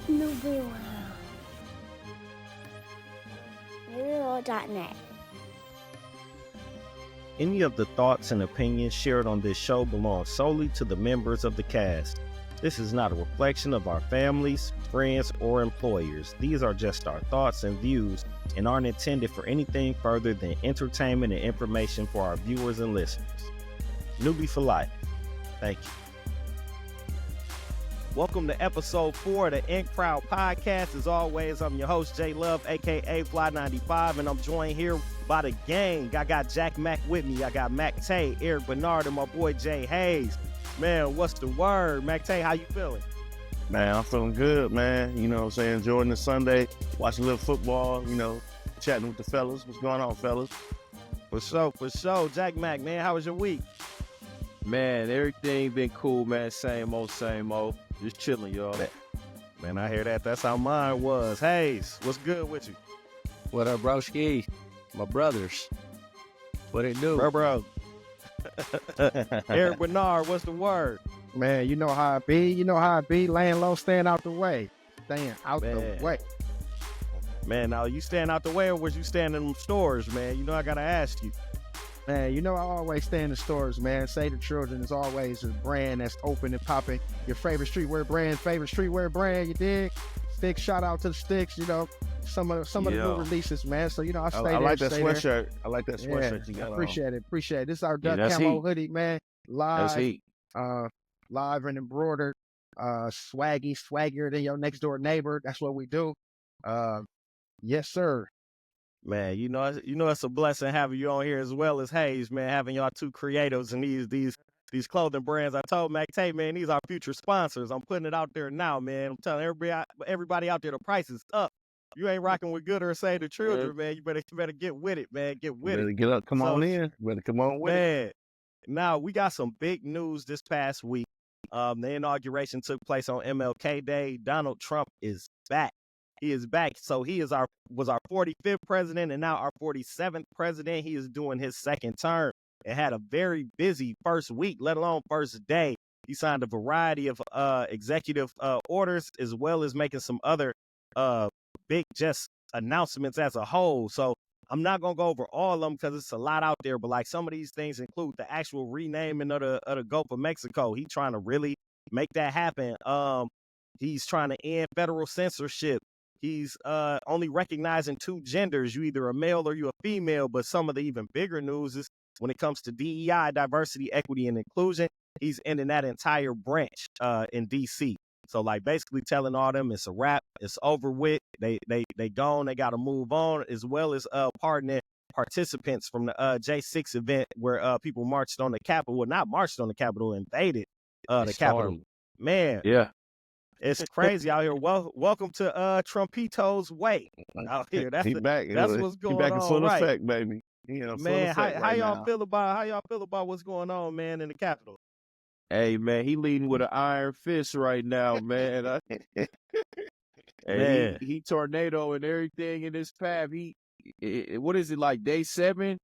N.U.B.Y. N.U.B.Y.net. Any of the thoughts and opinions shared on this show belong solely to the members of the cast. This is not a reflection of our families, friends, or employers. These are just our thoughts and views and aren't intended for anything further than entertainment and information for our viewers and listeners. N.U.B.Y for life. Thank you. Welcome to episode 4 of the N.U.B.Y podcast. As always, I'm your host, J Love, aka Fly95, and I'm joined here by the gang. I got Jack Mack with me. I got Mac Tay, Eric Bernard, and my boy Jay Hayes. Man, what's the word? Mac Tay, how you feeling? Man, I'm feeling good, man. You know what I'm saying? Enjoying the Sunday, watching a little football, chatting with the fellas. What's going on, fellas? For sure. Jack Mack, man, how was your week? Man, everything been cool, man. Same old. Just chilling, y'all. Man, I hear that. That's how mine was. Hayes, what's good with you? What up, broski? My brothers. What it do? Bro. Eric Bernard, what's the word? Man, you know how it be. Laying low, staying out the way. The way. Man, now you staying out the way or was you staying in them stores, man? You know I gotta ask you. Man, I always stay in the stores, man. Save the Children is always a brand that's open and popping. Your favorite streetwear brand, you dig? Sticks, shout out to the Sticks, some of the new releases, man. So, I stay there. I like that stay sweatshirt. There. I like that sweatshirt you got on. Appreciate it. This is our duck that's camo heat. hoodie, man. That's heat. Live and embroidered, swaggier than your next door neighbor. That's what we do. Yes, sir. Man, it's a blessing having you on here as well as Hayes, man, having y'all two creatives and these clothing brands. I told Mac Tay, man, these are future sponsors. I'm putting it out there now, man. I'm telling everybody out there, the price is up. You ain't rocking with Good or Save the Children, man. You better get with it, man. Get with it. Better get up, come on in. Better come on with it. Now we got some big news this past week. The inauguration took place on MLK Day. Donald Trump is back. He is back. So he was our 45th president and now our 47th president. He is doing his second term and had a very busy first week, let alone first day. He signed a variety of executive orders as well as making some other big just announcements as a whole. So I'm not going to go over all of them because it's a lot out there. But like some of these things include the actual renaming of the Gulf of Mexico. He's trying to really make that happen. He's trying to end federal censorship. He's only recognizing two genders. You either a male or you a female. But some of the even bigger news is when it comes to DEI, diversity, equity, and inclusion, he's ending that entire branch in D.C. So like basically telling all them it's a wrap, it's over with. They gone, they got to move on, as well as pardoning participants from the J6 event where people marched on the Capitol. Well, not marched on the Capitol, invaded the Capitol. Man, yeah. It's crazy out here. Welcome to Trumpito's way out here. That's what's going on. He back in full effect, baby. Man, how y'all feel about what's going on, man, in the Capitol? Hey, man, he leading with an iron fist right now, man. Man. He tornado and everything in his path. What is it, like day 7?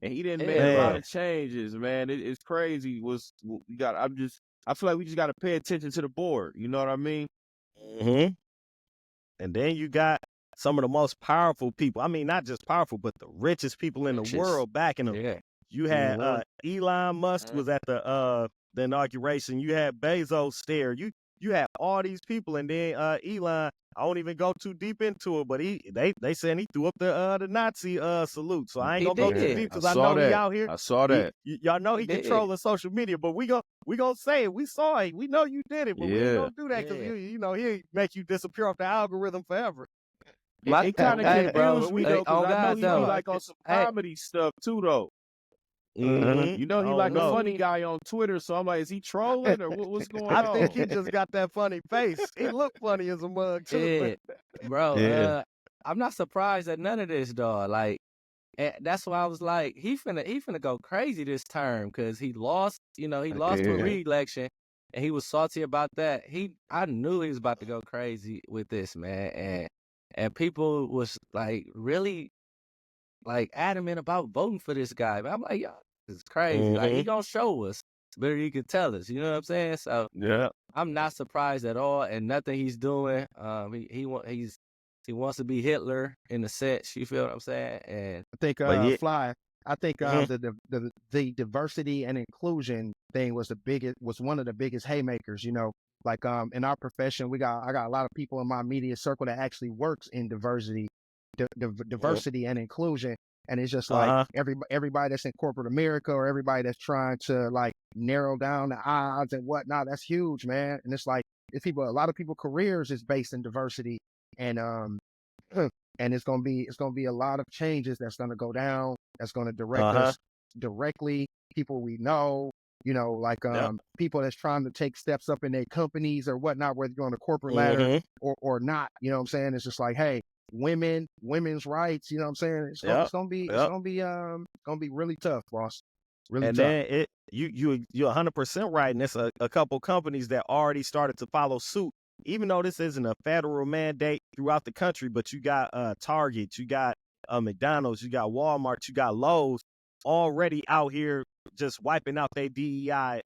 And he didn't make a lot of changes, man. It's crazy. I feel like we just got to pay attention to the board. You know what I mean? Mm-hmm. And then you got some of the most powerful people. I mean, not just powerful, but the richest people in the world backing them. Yeah. You had Elon Musk was at the inauguration. You had Bezos there. You had all these people, and then Elon. I won't even go too deep into it, but they saying he threw up the Nazi salute. So I ain't gonna go too deep because I know he out here. I saw that. Y'all know he controlling social media, but we gonna say it. We saw it. We know you did it, but we ain't gonna do that because he make you disappear off the algorithm forever. It kind of confused me though, because I know he be like on some comedy stuff too though. Mm-hmm. He like a funny guy on Twitter, so I'm like, is he trolling or what's going on? I think he just got that funny face. He look funny as a mug too. Yeah, bro. I'm not surprised at none of this, dog. Like, that's why I was like, he finna go crazy this term because he lost. He lost the re-election, and he was salty about that. I knew he was about to go crazy with this, man, and people was like really like adamant about voting for this guy. But I'm like, yo, this is crazy. Like, he gonna show us. better you can tell us. You know what I'm saying? So Yeah. I'm not surprised at all, and nothing he's doing. He wants to be Hitler in a sense. You feel what I'm saying? And I think But yeah, Fly. I think mhm, the diversity and inclusion thing was one of the biggest haymakers. You know, like in our profession, I got a lot of people in my immediate circle that actually works in mhm, diversity and inclusion, and it's just like uh-huh, everybody that's in corporate America or everybody that's trying to like narrow down the odds and whatnot. That's huge, man. And it's like a lot of people careers is based in diversity, and and it's gonna be a lot of changes that's gonna go down. That's gonna direct uh-huh, us directly. People we know, like yep, people that's trying to take steps up in their companies or whatnot, whether you're on the corporate ladder mhm, or not. You know what I'm saying? It's just like, hey, women's rights. You know what I'm saying? yep, It's yep. gonna be really tough, boss. Really And tough. then you're 100% right, and there's a couple companies that already started to follow suit. Even though this isn't a federal mandate throughout the country, but you got Target, you got McDonald's, you got Walmart, you got Lowe's already out here just wiping out their DEI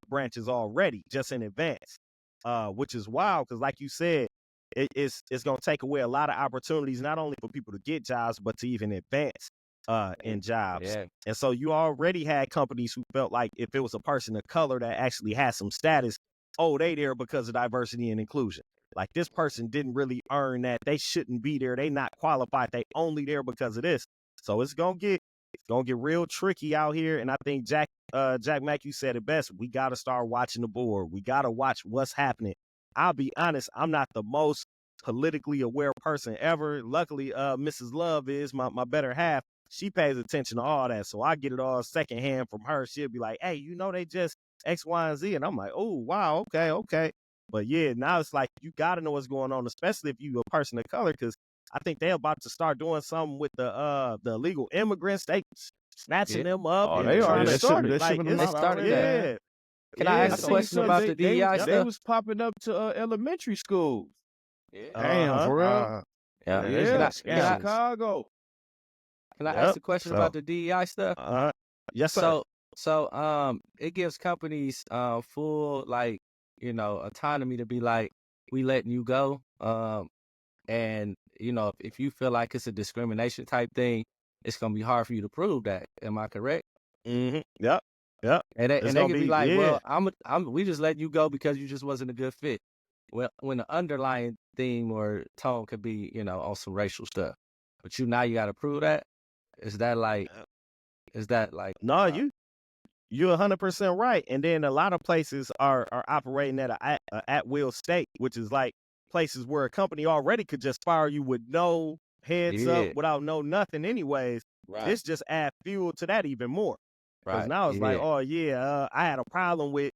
branches already, just in advance, which is wild because, like you said, it's gonna take away a lot of opportunities, not only for people to get jobs, but to even advance in jobs. yeah, And so you already had companies who felt like if it was a person of color that actually had some status, oh, they there because of diversity and inclusion. Like this person didn't really earn that. They shouldn't be there. They not qualified. They only there because of this. So it's gonna get real tricky out here. And I think Jack Mack, you said it best. We gotta start watching the board. We gotta watch what's happening. I'll be honest, I'm not the most politically aware person ever. Luckily, Mrs. Love is my better half. She pays attention to all that. So I get it all secondhand from her. She'll be like, hey, they just X, Y, and Z. And I'm like, oh, wow, okay, okay. But yeah, now it's like you got to know what's going on, especially if you're a person of color, because I think they're about to start doing something with the illegal immigrants. They snatching yeah. them up Oh, and they trying already to started. like They shipping them They out started already, that. man. yeah, Can I yeah. ask I a So seen question some. about the They DEI they stuff? was popping up to elementary schools. Yeah. Damn, uh-huh, for real? Uh, Yeah. Man, they Can Yeah, I got in can I scandalous. Chicago. can I ask yep. a question So about the DEI stuff? yes, sir. So it gives companies full like autonomy to be like, we letting you go. And if you feel like it's a discrimination type thing, it's gonna be hard for you to prove that. Am I correct? Yep, yep. And they It's and they gonna could be be like, yeah. well, we just let you go because you just wasn't a good fit. Well, when the underlying theme or tone could be, on some racial stuff, but now you got to prove that. Is that like? Is that like? No, you're 100% right. And then a lot of places are operating at a at will state, which is like places where a company already could just fire you with no heads up, Yeah. without no nothing. Anyways, Right. this just add fuel to that even more. Because Right. now it's like, Yeah. oh yeah, I had a problem with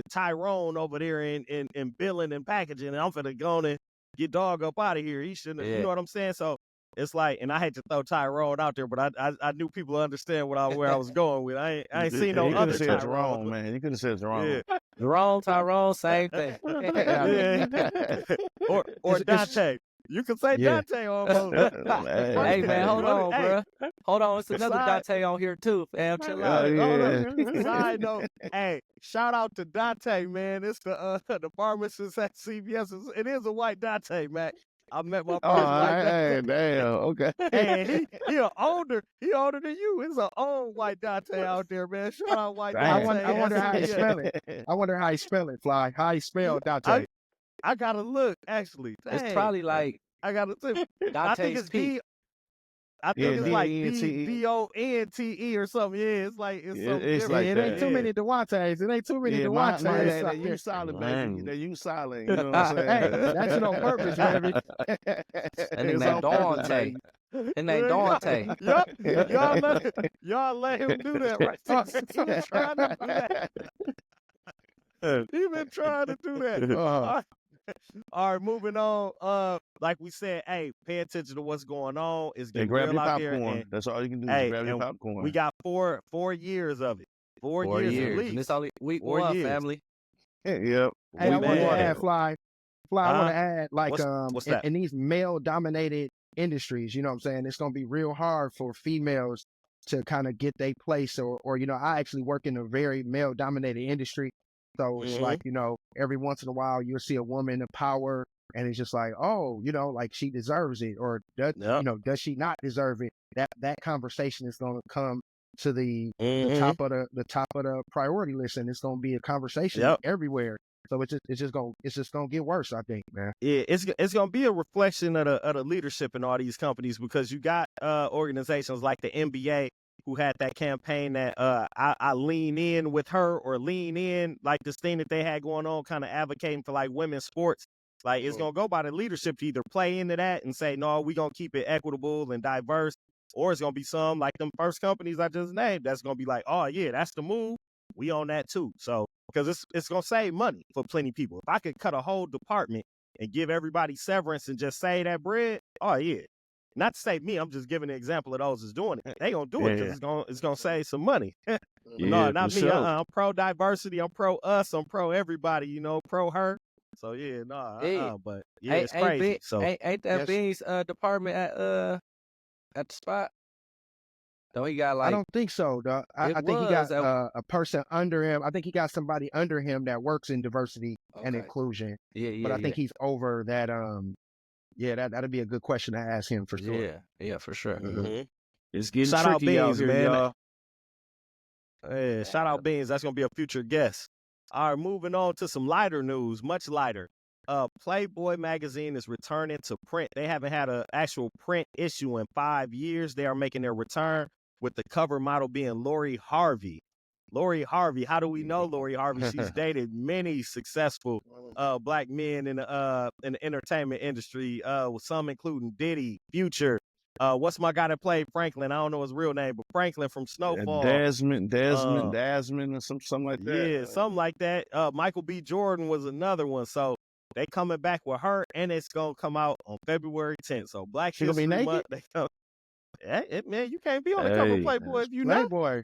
Tyrone over there in billing and packaging, and I'm finna go on and get dog up out of here. He shouldn't, you Yeah. know what I'm saying? So it's like, and I hate to throw Tyrone out there, but I knew people understand where I was going with. I ain't seen no You could other have said Tyrone. Jerome, man. You could have said Yeah, Jerome. Jerome, Tyrone, same thing. yeah. or Dante. You can say yeah. Dante almost. Hey man, hold on, Hey, bruh. Hold on, it's another side, Dante on here too, fam. Chill out. hold Yeah. on. Side note, hey, shout out to Dante, man. It's the pharmacist at CVS. It is a white Dante, man. I met my Oh, first white Dante. hey, damn. Okay. And he older than you. It's an old white Dante out there, man. Shout out white Damn. Dante. I wonder how you SCVS. spell it. I wonder how you spell it, Fly. How you spell Dante? I gotta look actually. It's Dang, probably like I gotta see. I think Dante's it's Peak. I Yeah, think it's like D-E-N-T-E. DONTE or something. Yeah, it's something It's different. like It ain't that. too many Dewantes. It ain't too many Yeah, Dewantes. that you silent, baby. Man. That you silent. You know what I'm saying? Hey, that's it on purpose, baby. That nigga It's named on purpose, Dante. baby. His name Dante. Y'all let him do that right there. He been trying to do that. He been trying to do that. All right. All right, moving on. Like we said, hey, pay attention to what's going on. It's Hey, getting grab real your out there. popcorn. And That's all you can do. hey, Is grab your and popcorn. we got four years of it. 4 4 years at years. least. And it's only week 4 one, years. family. Yep. Hey, I We want to man. add, Fly. I want to add, like, What's that? in these male-dominated industries, you know what I'm saying? It's gonna be real hard for females to kind of get their place, or I actually work in a very male dominated industry, so it's like every once in a while you'll see a woman in power, and it's just like, oh, like she deserves it, or does does she not deserve it? That conversation is going to come to the top of the priority list, and it's going to be a conversation everywhere. So it's just gonna get worse, I think, man. Yeah, it's gonna be a reflection of the leadership in all these companies, because you got organizations like the NBA who had that campaign that I lean in with her, or lean in, like this thing that they had going on, kind of advocating for like women's sports. Like it's gonna go by the leadership to either play into that and say, no, we gonna keep it equitable and diverse, or it's gonna be some like them first companies I just named that's gonna be like, oh yeah, that's the move. We own that too. So, because it's gonna save money for plenty of people. If I could cut a whole department and give everybody severance and just save that bread, oh yeah. Not to say me, I'm just giving an example of those that's doing it. They gonna do it because it's gonna save some money. No, not me. Sure. I'm pro diversity. I'm pro us. I'm pro everybody. Pro her. So yeah, but yeah, it's crazy. So ain't that Bean's department at the spot? Don't he got like? I don't think so, dog. I think he got a person under him. I think he got somebody under him that works in diversity and inclusion. Yeah. But I think he's over that. That'd be a good question to ask him for sure. Yeah, for sure. It's getting shout out tricky out Beans, here, man. y'all. Yeah, shout out Beans. That's gonna be a future guest. All right, moving on to some lighter news, much lighter. Playboy magazine is returning to print. They haven't had an actual print issue in 5 years. They are making their return, with the cover model being Lori Harvey. Lori Harvey, how do we know Lori Harvey? She's dated many successful black men in the entertainment industry, with some including Diddy, Future. What's my guy that played Franklin? I don't know his real name, but Franklin from Snowfall. Desmond, or something like that. Yeah, something like that. Michael B. Jordan was another one. So they coming back with her, and it's gonna come out on February 10th. So Black History Month. Man, you can't be on the cover of Playboy if you not. Playboy.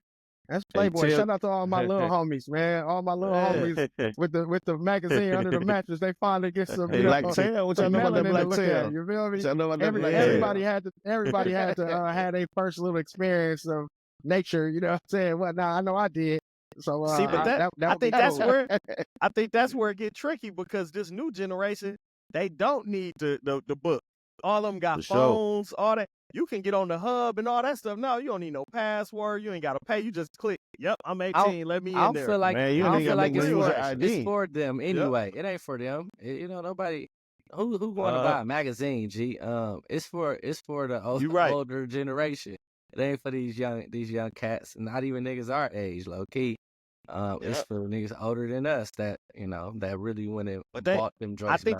That's Playboy. Shout out to all my little homies, man. All my little homies with the magazine under the mattress. They finally get some black tail. What you know about that black tail? You feel me? I know about that black tail. Everybody had to have their first little experience of nature. You know what I'm saying? Well, now I know I did. So see, but I think that's where it get tricky, because this new generation, they don't need the book. All of them got phones, all that. You can get on the hub and all that stuff. No, you don't need no password. You ain't got to pay. You just click. Yep, I'm 18. Let me in there. I feel like, man, it's for them anyway. It ain't for them. Nobody. Who going to buy a magazine? G. It's for the older generation. It ain't for these young cats, not even niggas our age, low key. It's for niggas older than us that that really went and bought them drugs. I think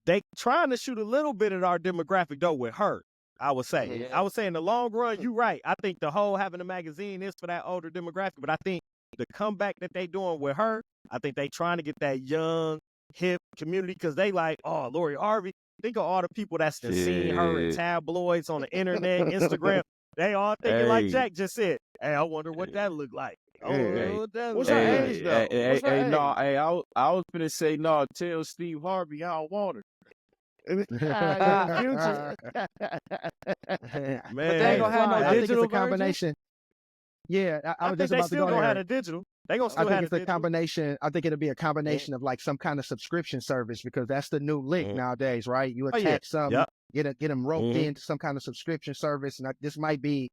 they trying to shoot a little bit at our demographic though with her. I would say. Yeah. I would say in the long run, you're right. I think the whole having a magazine is for that older demographic, but I think the comeback that they doing with her, I think they trying to get that young, hip community, because they like, oh, Lori Harvey. Think of all the people that's seen her in tabloids, on the internet, Instagram. They all thinking like Jack just said. Hey, I wonder what that look like. What's her age though? I was gonna say no. Tell Steve Harvey I don't want her. Man, But they ain't gonna have no I think digital it's a combination. Yeah, I was think just they about to still go gonna there. have a digital. They gonna I still think have it's a a digital. combination. I think it'll be a combination of like some kind of subscription service, because that's the new lick nowadays, right? You attach something, get them roped into some kind of subscription service, and this might be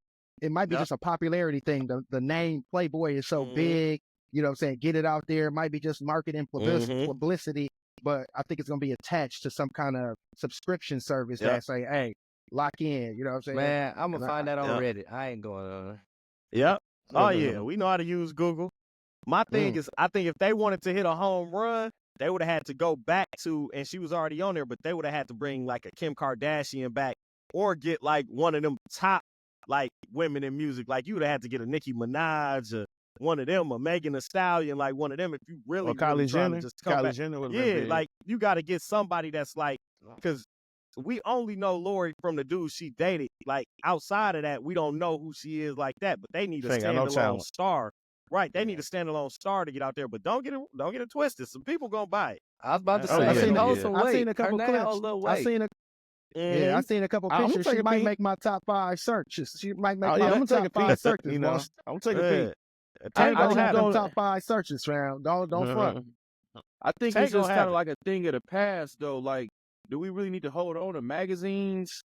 just a popularity thing. The name Playboy is so big, you know what I'm saying? Get it out there. It might be just marketing publicity, but I think it's gonna be attached to some kind of subscription service that say, hey, lock in. You know what I'm saying? Man, I'm gonna find that on Reddit. I ain't going on. Yep. Oh yeah, we know how to use Google. My thing is, I think if they wanted to hit a home run, they would have had to go back to, and she was already on there, but they would have had to bring like a Kim Kardashian back, or get like one of them top like women in music. Like you would have had to get a Nicki Minaj, or one of them, or Megan Thee Stallion, like one of them. If you really, Kylie Jenner, just come back. Jenner would Like you got to get somebody that's like, because we only know Lori from the dude she dated. Like outside of that, we don't know who she is like that. But they need a standalone star, right? They need a standalone star to get out there. But don't get it twisted. Some people gonna buy it. I was about to say, I've seen a couple clips. Yeah, I seen a couple I'm gonna pictures. take She a might peek. make my top 5 searches. She might make Oh my yeah, I'm gonna take a top 5 peek. searches, You know, boss. I'm gonna take a peek. Tank I gonna just I have them them. don't. top 5 searches, fam. Don't front. I think Tank it's gonna just have kind of it. like a thing of the past, though. Like, do we really need to hold on to magazines?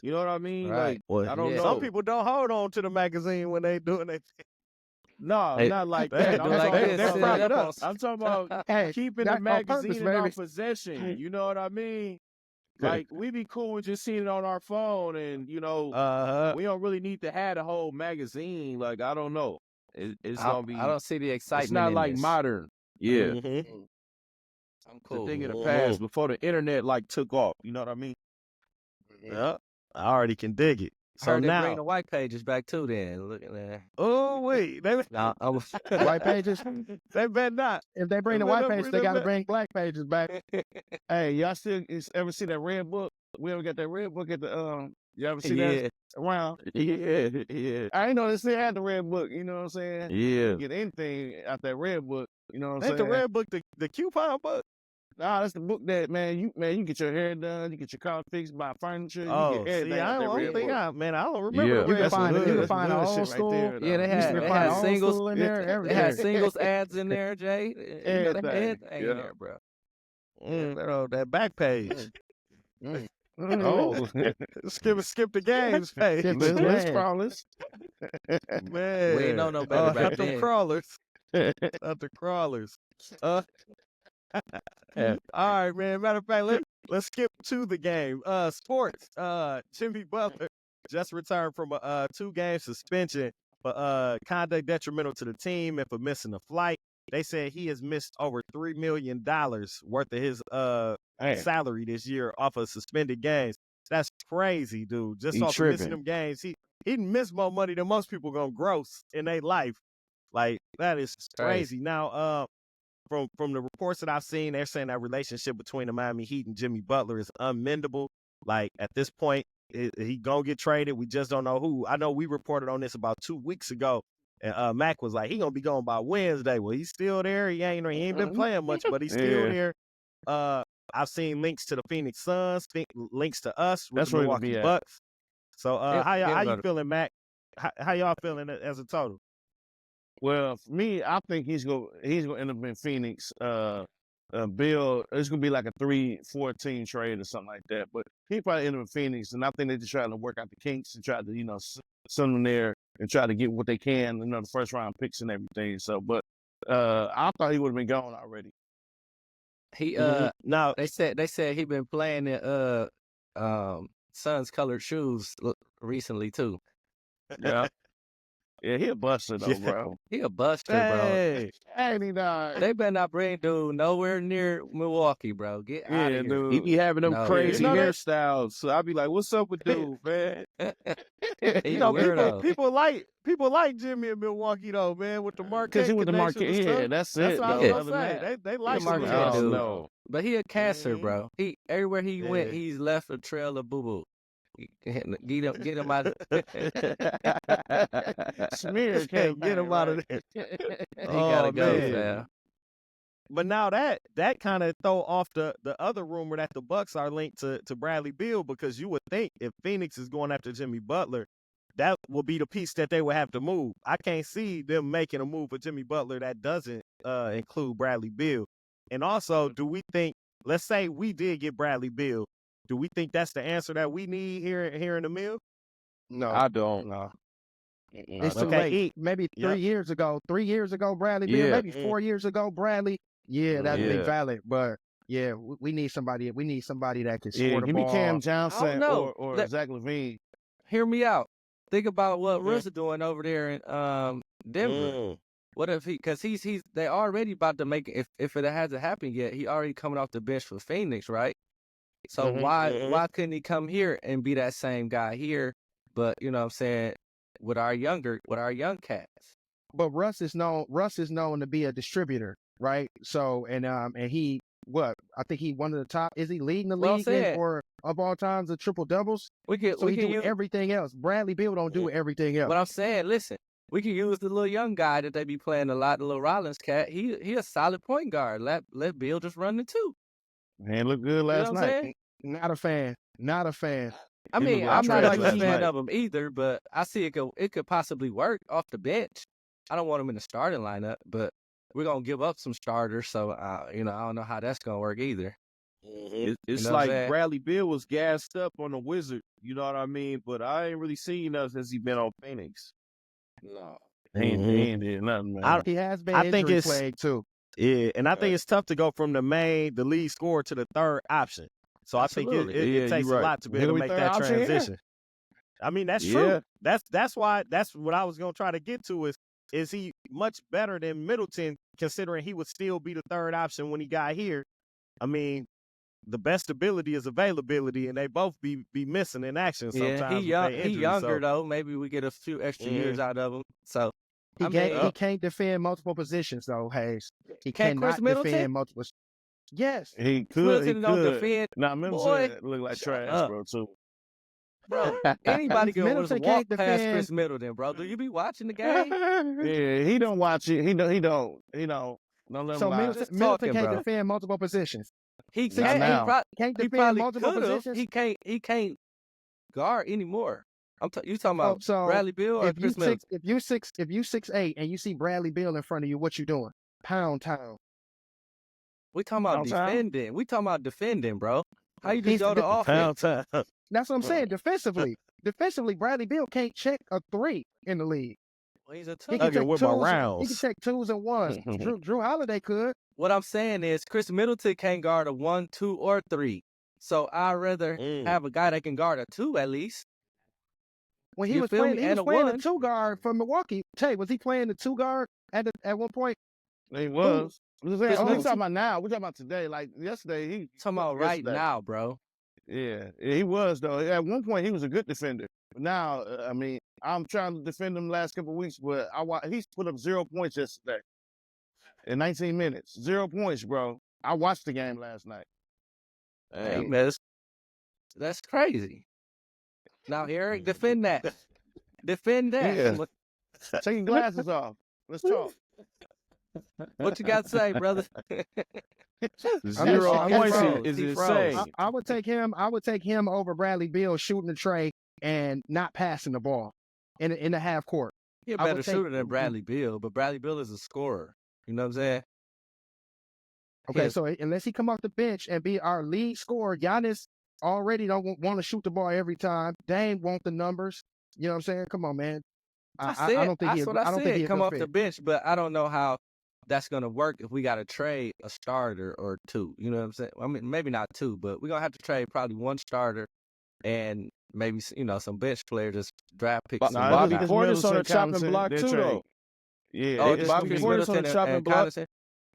You know what I mean? Right. Like, Well, I don't Yeah. some know. people don't hold on to the magazine when they doing it. No, Hey, not like They that. do I'm like talking. this, they set prop it it up up. on. I'm talking about Hey, keeping the that on purpose, magazine in our baby. possession. You know what I mean? Like, we be cool with just seeing it on our phone, and we don't really need to have the whole magazine. Like, I don't know. It's gonna I be. don't see the It's excitement not in like this. modern. Yeah, Mm-hmm. I'm it's a cool. thing of the Mm-hmm. past before the internet like took off. You know what I mean? Yeah, I already can dig it. I So heard they bring now, the white pages back too. Then look at that. oh wait, they Nah, White pages. they better not. If they bring They the better white not pages, bring they that got to back. bring black pages back. Hey, y'all still ever see that red book? We ever got that red book at the You ever see yeah. that around? Yeah. I ain't know they still had the red book. You know what I'm saying? You Yeah. can get anything out that red book. You know what I'm Ain't the saying? red book the coupon book? Nah, that's the book that you get your hair done, you get your car fixed, buy furniture, you Oh, get everything see, out I that don't red think book. I don't remember Yeah. the You can red find book. you can That's find some an good old shit right school. there. Yeah, though. they You had can they find had old singles. school in there. They Everything. had singles ads in there, Jay. You know they had Everything. everything in there, bro. That back page. Mm. Oh, skip the games page. Skip the let's game. crawlers. Man, We ain't know no better back not them then. crawlers. Not the crawlers. All right, man. Matter of fact, let's skip to the game. Sports. Jimmy Butler just returned from a 2-game suspension for conduct detrimental to the team and for missing a flight. They said he has missed over $3 million worth of his salary this year off of suspended games. That's crazy, dude. Just He off of missing tripping. them games, he missed more money than most people gonna gross in their life. Like, that is crazy. Now, from the reports that I've seen, they're saying that relationship between the Miami Heat and Jimmy Butler is unmendable. Like, at this point, he gonna get traded. We just don't know who. I know we reported on this about 2 weeks ago, and Mac was like, he gonna be gone by Wednesday. Well, he's still there. He ain't been playing much, but he's still Yeah. there. I've seen links to the Phoenix Suns, links to us with That's the where he gonna Milwaukee be at. Bucks. So, how you Get feeling, Mac? How y'all feeling as a total? Well, for me, I think he's gonna end up in Phoenix. Bill, it's gonna be like a 3-4 team trade or something like that. But he probably end up in Phoenix, and I think they're just trying to work out the kinks and try to send them there and try to get what they can, the first round picks and everything. So, but I thought he would have been gone already. He Now, they said he been playing in Suns colored shoes recently too. Yeah, yeah, he a buster though, Yeah. bro. He a buster, hey, Ain't he dog? bro. They better not bring dude nowhere near Milwaukee, bro. Get out Yeah, of here. dude. He be having them No. crazy You know that- hairstyles. So I be like, what's up with dude, man? He you know, weirdo. people like Jimmy in Milwaukee though, man, with the Marquette Because he was the connections Marquette. and Yeah, stuff. that's That's it. what I though. was Yeah. gonna Other than say. that, They like He a Jimmy. Marquette I don't dude. know. But he a cancer, Mhm. bro. He everywhere he went, Yeah. he's left a trail of boo boo. Get him out. Smear Hey, campaign, get him out of right? there. He gotta go, man. fam. But now that kind of throw off the other rumor that the Bucks are linked to Bradley Beal, because you would think if Phoenix is going after Jimmy Butler, that will be the piece that they would have to move. I can't see them making a move for Jimmy Butler that doesn't include Bradley Beal. And also, do we think, let's say we did get Bradley Beal, do we think that's the answer that we need here in the mill? No, I don't. no. Mm-mm. It's too Okay, late. E. Maybe Yep. 3 years ago. 3 years ago, Bradley Beal. Yeah. Maybe 4 years ago, Bradley. Yeah, that'd be Yeah. valid. But yeah, we need somebody. We need somebody that can Yeah, score the give me ball. Cam Johnson know. or Let- Zach LaVine. Hear me out. Think about what Mhm. Russ is doing over there in Denver. Mm. What if because he's they already about to make if it hasn't happened yet, he already coming off the bench for Phoenix, right? So Mhm, why couldn't he come here and be that same guy here? But you know what I'm saying, with our young cats. But Russ is known to be a distributor, right? So and he I think he one of the top. Is he leading the Well, I'm league saying- for of all times of triple doubles? We can So we he can do use everything else. Bradley Beal don't do everything else. what I'm saying, listen, we can use the little young guy that they be playing a lot, the little Rollins cat. He a solid point guard. Let Bill just run the two. Man, looked good You know last what I'm night. saying? Not a fan. Not a fan. I He mean, looked like I'm not a trash huge last fan night. of him either, but I see it could possibly work off the bench. I don't want him in the starting lineup, but we're gonna give up some starters, so I don't know how that's gonna work either. Mhm. It's know what I'm like saying? Bradley Beal was gassed up on the Wizard. You know what I mean? But I ain't really seen nothing since he been on Phoenix. No, Mhm. he ain't did nothing, man. I He has been I think injury it's plagued too. yeah, and I think it's tough to go from the lead scorer to the third option. So I think Absolutely. it Yeah, takes you a right. lot to be Here able to we make third that option here? transition. I mean, that's Yeah. true. That's why that's what I was gonna try to get to is he much better than Middleton, considering he would still be the third option when he got here. I mean, the best ability is availability, and they both be missing in action Yeah, sometimes he with their young. He injuries. younger So though. Maybe we get a few extra years out of him. So He I can't. mean, He can't defend multiple positions though, Hayes. He Can't Chris cannot Middleton? defend multiple. Yes. He Chris Middleton don't could. defend. Nah, Boy, Middleton look like shut trash, up. bro, too. Bro, anybody can Middleton walk can't past defend. Chris Middleton, bro. Do you be watching the game? Yeah, he don't watch it. He don't. Don't let him So lie. Just Middleton talking, can't bro. defend multiple positions. He Not can't. now. Can't He defend probably multiple could have. positions. He can't guard anymore. You talking about So Bradley Beal or if you Chris Middleton? if you 6'8" and you see Bradley Beal in front of you, what you doing? Pound town. We talking about Pound town? defending. We talking about defending, bro. How you just He's go to the- offense? pound time. That's what I'm saying. Defensively, Bradley Beal can't check a 3 in the league. Well, he's a He two. can Okay, take with my twos. He can rounds. take 2s and 1s. Drew Holiday could. What I'm saying is Chris Middleton can't guard a 1, 2, or 3. So I'd rather have a guy that can guard a 2 at least. When he You was feel playing, me? he And was a playing the one. 2 guard for Milwaukee. Tay, was he playing the 2 guard at one point? He was. I'm just saying, Chris we Middleton. talking about now. We're talking about today. Like yesterday, he Talking about right yesterday. now, bro. Yeah, he was though. At one point, he was a good defender. But now, I mean, I'm trying to defend him the last couple of weeks, but he's put up 0 points yesterday in 19 minutes. 0 points, bro. I watched the game last night. Hey, man, that's crazy. Now, Eric, defend that. Defend that. Yeah. Take your glasses off. Let's talk. What you got to say, brother? 0 I'm points froze. is He froze. insane. I would take him. I would take him over Bradley Beal shooting the tray and not passing the ball in the half court. He's a I would better take- shooter than Bradley Beal, but Bradley Beal is a scorer. You know what I'm saying? Okay, Yes. so unless he come off the bench and be our lead scorer, Giannis already don't want to shoot the ball every time. Dame want the numbers. You know what I'm saying? Come on, man. I don't think that's he. what I I don't said. think he. Come off the bench, but I don't know how that's gonna work if we got to trade a starter or 2. You know what I'm saying? I mean, maybe not 2, but we're gonna have to trade probably 1 starter and maybe some bench players, just draft picks. and Nah, Bobby whatnot. it's Portis on the Middleton, chopping Connaughton, block they're too, trade. though. Yeah, Oh, it's just gonna Bobby be Chris Portis on Middleton the chopping and block. Connaughton?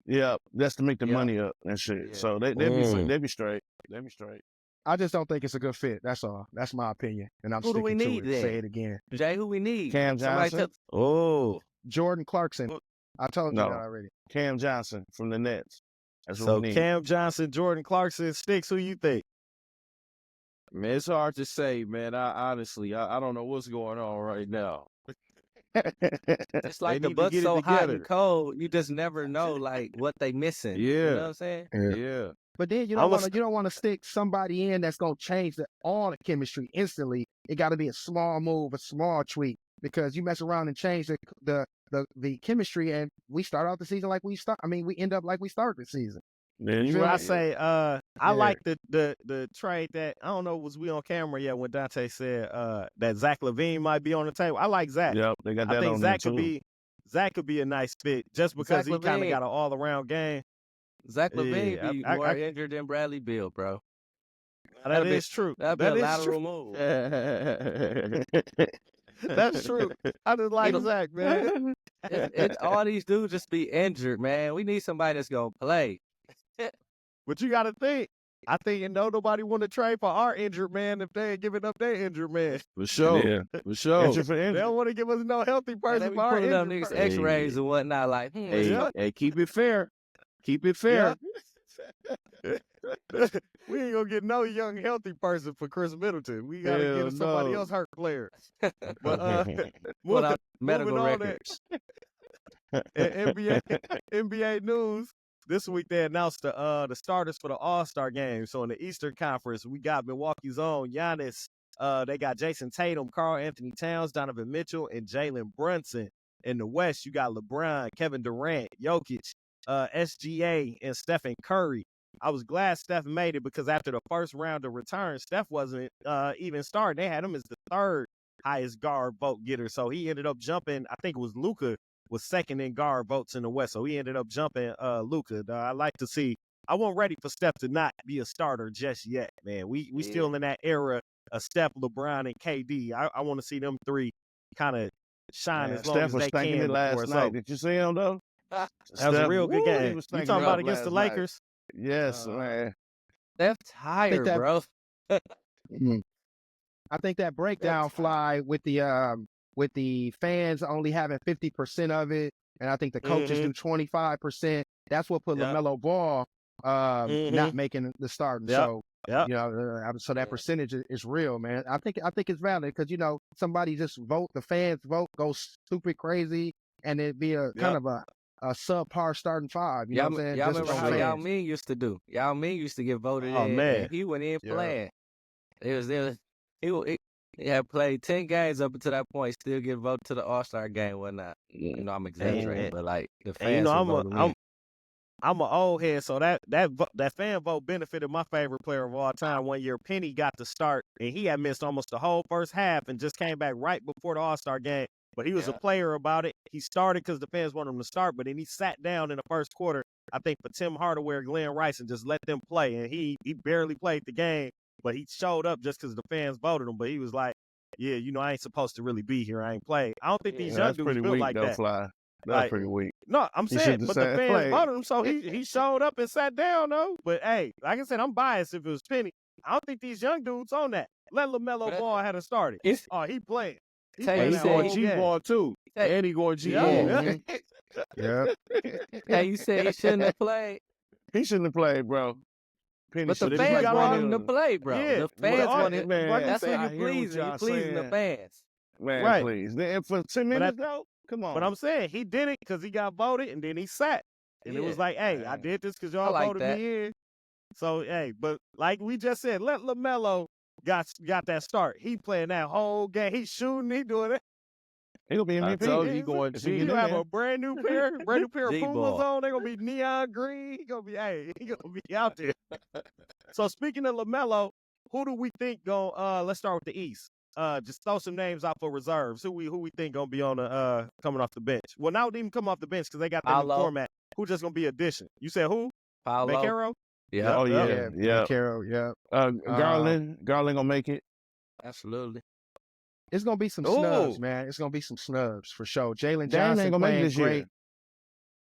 Yeah, that's to make the Yeah. money up and shit. Yeah. So they be straight. They be straight. I just don't think it's a good fit. That's all. That's my opinion, and I'm Who do we sticking need to it. then? Say it again. Jay, who we need? Cam Somebody Johnson? Oh, Jordan Clarkson. I told you No. that already. Cam Johnson from the Nets. That's what so we need. Cam Johnson, Jordan Clarkson, Sticks. Who you think? Man, it's hard to say, man. I honestly don't know what's going on right now. It's like They the need to Bucks get it so hot together. and cold, you just never know like what they missing. You know Yeah. what I'm saying? Yeah. But then you I don't was- want to. You don't want to stick somebody in that's gonna change all the chemistry instantly. It got to be a small move, a small tweak, because you mess around and change the chemistry, and we start out the season like we start. I mean, we end up like we started the season. Yeah, you feel Well, I right. say, I Yeah. like the trade that I don't know was we on camera yet when Dante said that Zach LaVine might be on the table. I like Zach. Yep, they got I that think on there Zach could be a nice fit just because Zach he kind of LaVine. got an all around game. Zach Yeah, LaVine be I- more injured than Bradley Beal, bro. That That'd be- is true. That'd be That a is lateral true. move. That's true. I just like It'll- Zach, man. All these dudes just be injured, man. We need somebody that's gonna play. But you got to think. I think nobody want to trade for our injured man if they ain't giving up their injured man. For sure. Yeah. For sure. Injury for They injury. don't want to give us no healthy And person they be for our pulling up injured niggas person. X-rays and whatnot. Like, Hey, Yeah. hey, keep it fair. Keep it fair. We ain't gonna get no young healthy person for Chris Middleton. We gotta Hell get somebody no. else hurt player. But pull moving, out medical moving on records. NBA news. this week they announced the starters for the All-Star game. So in the Eastern Conference, we got Milwaukee's own Giannis. They got Jason Tatum, Karl Anthony Towns, Donovan Mitchell, and Jalen Brunson. In the West, you got LeBron, Kevin Durant, Jokic, SGA, and Stephen Curry. I was glad Steph made it because after the first round of return, Steph wasn't even starting. They had him as the third highest guard vote getter. So he ended up jumping. I think it was Luka was second in guard votes in the West. So he ended up jumping Luka. I like to see. I wasn't ready for Steph to not be a starter just yet, man. We still in that era of Steph, LeBron, and KD. I want to see them three kind of shine as long Steph as was they thanking can me last before night. Did you see him though? That was a real good game. You talking about against the Lakers? Yes, man. Steph tired, bro. I think that breakdown fly with the fans only having 50% of it, and I think the coaches do 25%. That's what put LaMelo Ball not making the starting. So so that percentage is real, man. I think it's valid because somebody just vote, the fans vote, go stupid crazy, and it'd be a kind of a subpar starting five. You know what I'm saying? Y'all remember how Yao Ming used to do? Yao Ming used to get voted in. Man, he went in playing. He had played 10 games up until that point, still get voted to the All-Star game, whatnot. I'm exaggerating, but like the fans I'm an old head, so that fan vote benefited my favorite player of all time. One year, Penny got to start, and he had missed almost the whole first half and just came back right before the All-Star game. But he was a player about it. He started because the fans wanted him to start, but then he sat down in the first quarter, I think, for Tim Hardaway, Glenn Rice, and just let them play. And he barely played the game, but he showed up just because the fans voted him. But he was like, yeah, I ain't supposed to really be here. I ain't played. I don't think these young dudes built like that. Fly. That's pretty weak. No, I'm saying, but the fans voted him, so he showed up and sat down, though. But, hey, like I said, I'm biased if it was Penny. I don't think these young dudes on that. Let LaMelo Ball had it started. He playing. He's going G-ball, too. And he going G-ball. Yeah. Hey, you said he shouldn't have played? He shouldn't have played, bro. Penny, but the fans want him to play, bro. Yeah. The fans want him. That's who you pleasing. You pleasing the fans. Man, please. And for 10 minutes, though? Come on. But I'm saying he did it because he got voted, and then he sat. And it was like, hey, I did this because y'all voted me in. So, hey, but like we just said, let LaMelo got that start. He playing that whole game. He's shooting. He doing it. He'll be MVP. I told you he going G. He have a brand new pair of Pumas on. They're gonna be neon green. He gonna be out there. So speaking of LaMelo, who do we think let's start with the East. Just throw some names out for reserves. Who we think gonna be on the coming off the bench? Well, not even come off the bench because they got the new format. Who just gonna be addition? You said who? Paolo. Bankero? Yeah. Oh yeah. Bankero, yeah. Garland gonna make it. Absolutely. It's gonna be some snubs, man. It's gonna be some snubs for sure. Jalen Johnson ain't gonna make this great. year.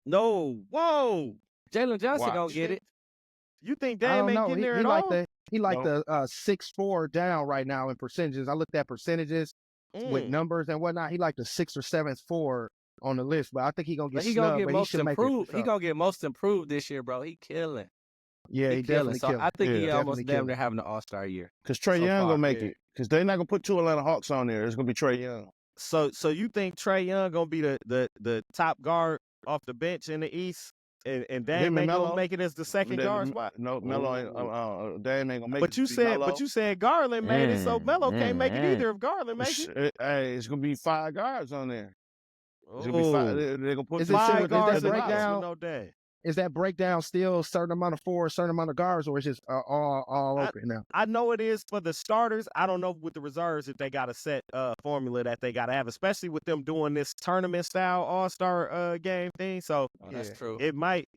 No, whoa. Jalen Johnson gonna get it. You think Dame ain't getting there at all? He like the 6'4" down right now in percentages. I looked at percentages with numbers and whatnot. He like the 6th or 7th forward on the list, but I think he gonna get snubbed. Most improved. He gonna get most improved this year, bro. He killing. Yeah, he definitely killing. I think he almost damn near having an All-Star year. Because Trae Young gonna make it. Because they're not gonna put 2 Atlanta Hawks on there. It's gonna be Trae Young. So you think Trae Young gonna be the top guard off the bench in the East, and Dame ain't gonna make it as the second guard spot? No, Melo ain't. Dame ain't gonna make it. But you said Garland made it, so Melo can't make it either if Garland makes it. Hey, it's gonna be 5 guards on there. It's gonna be 5. They're gonna put 5 guards breakdown. No day. Is that breakdown still a certain amount of forwards, certain amount of guards, or is it just all open now? I know it is for the starters. I don't know with the reserves if they got a set formula that they got to have, especially with them doing this tournament style All-Star game thing. So that's true. It might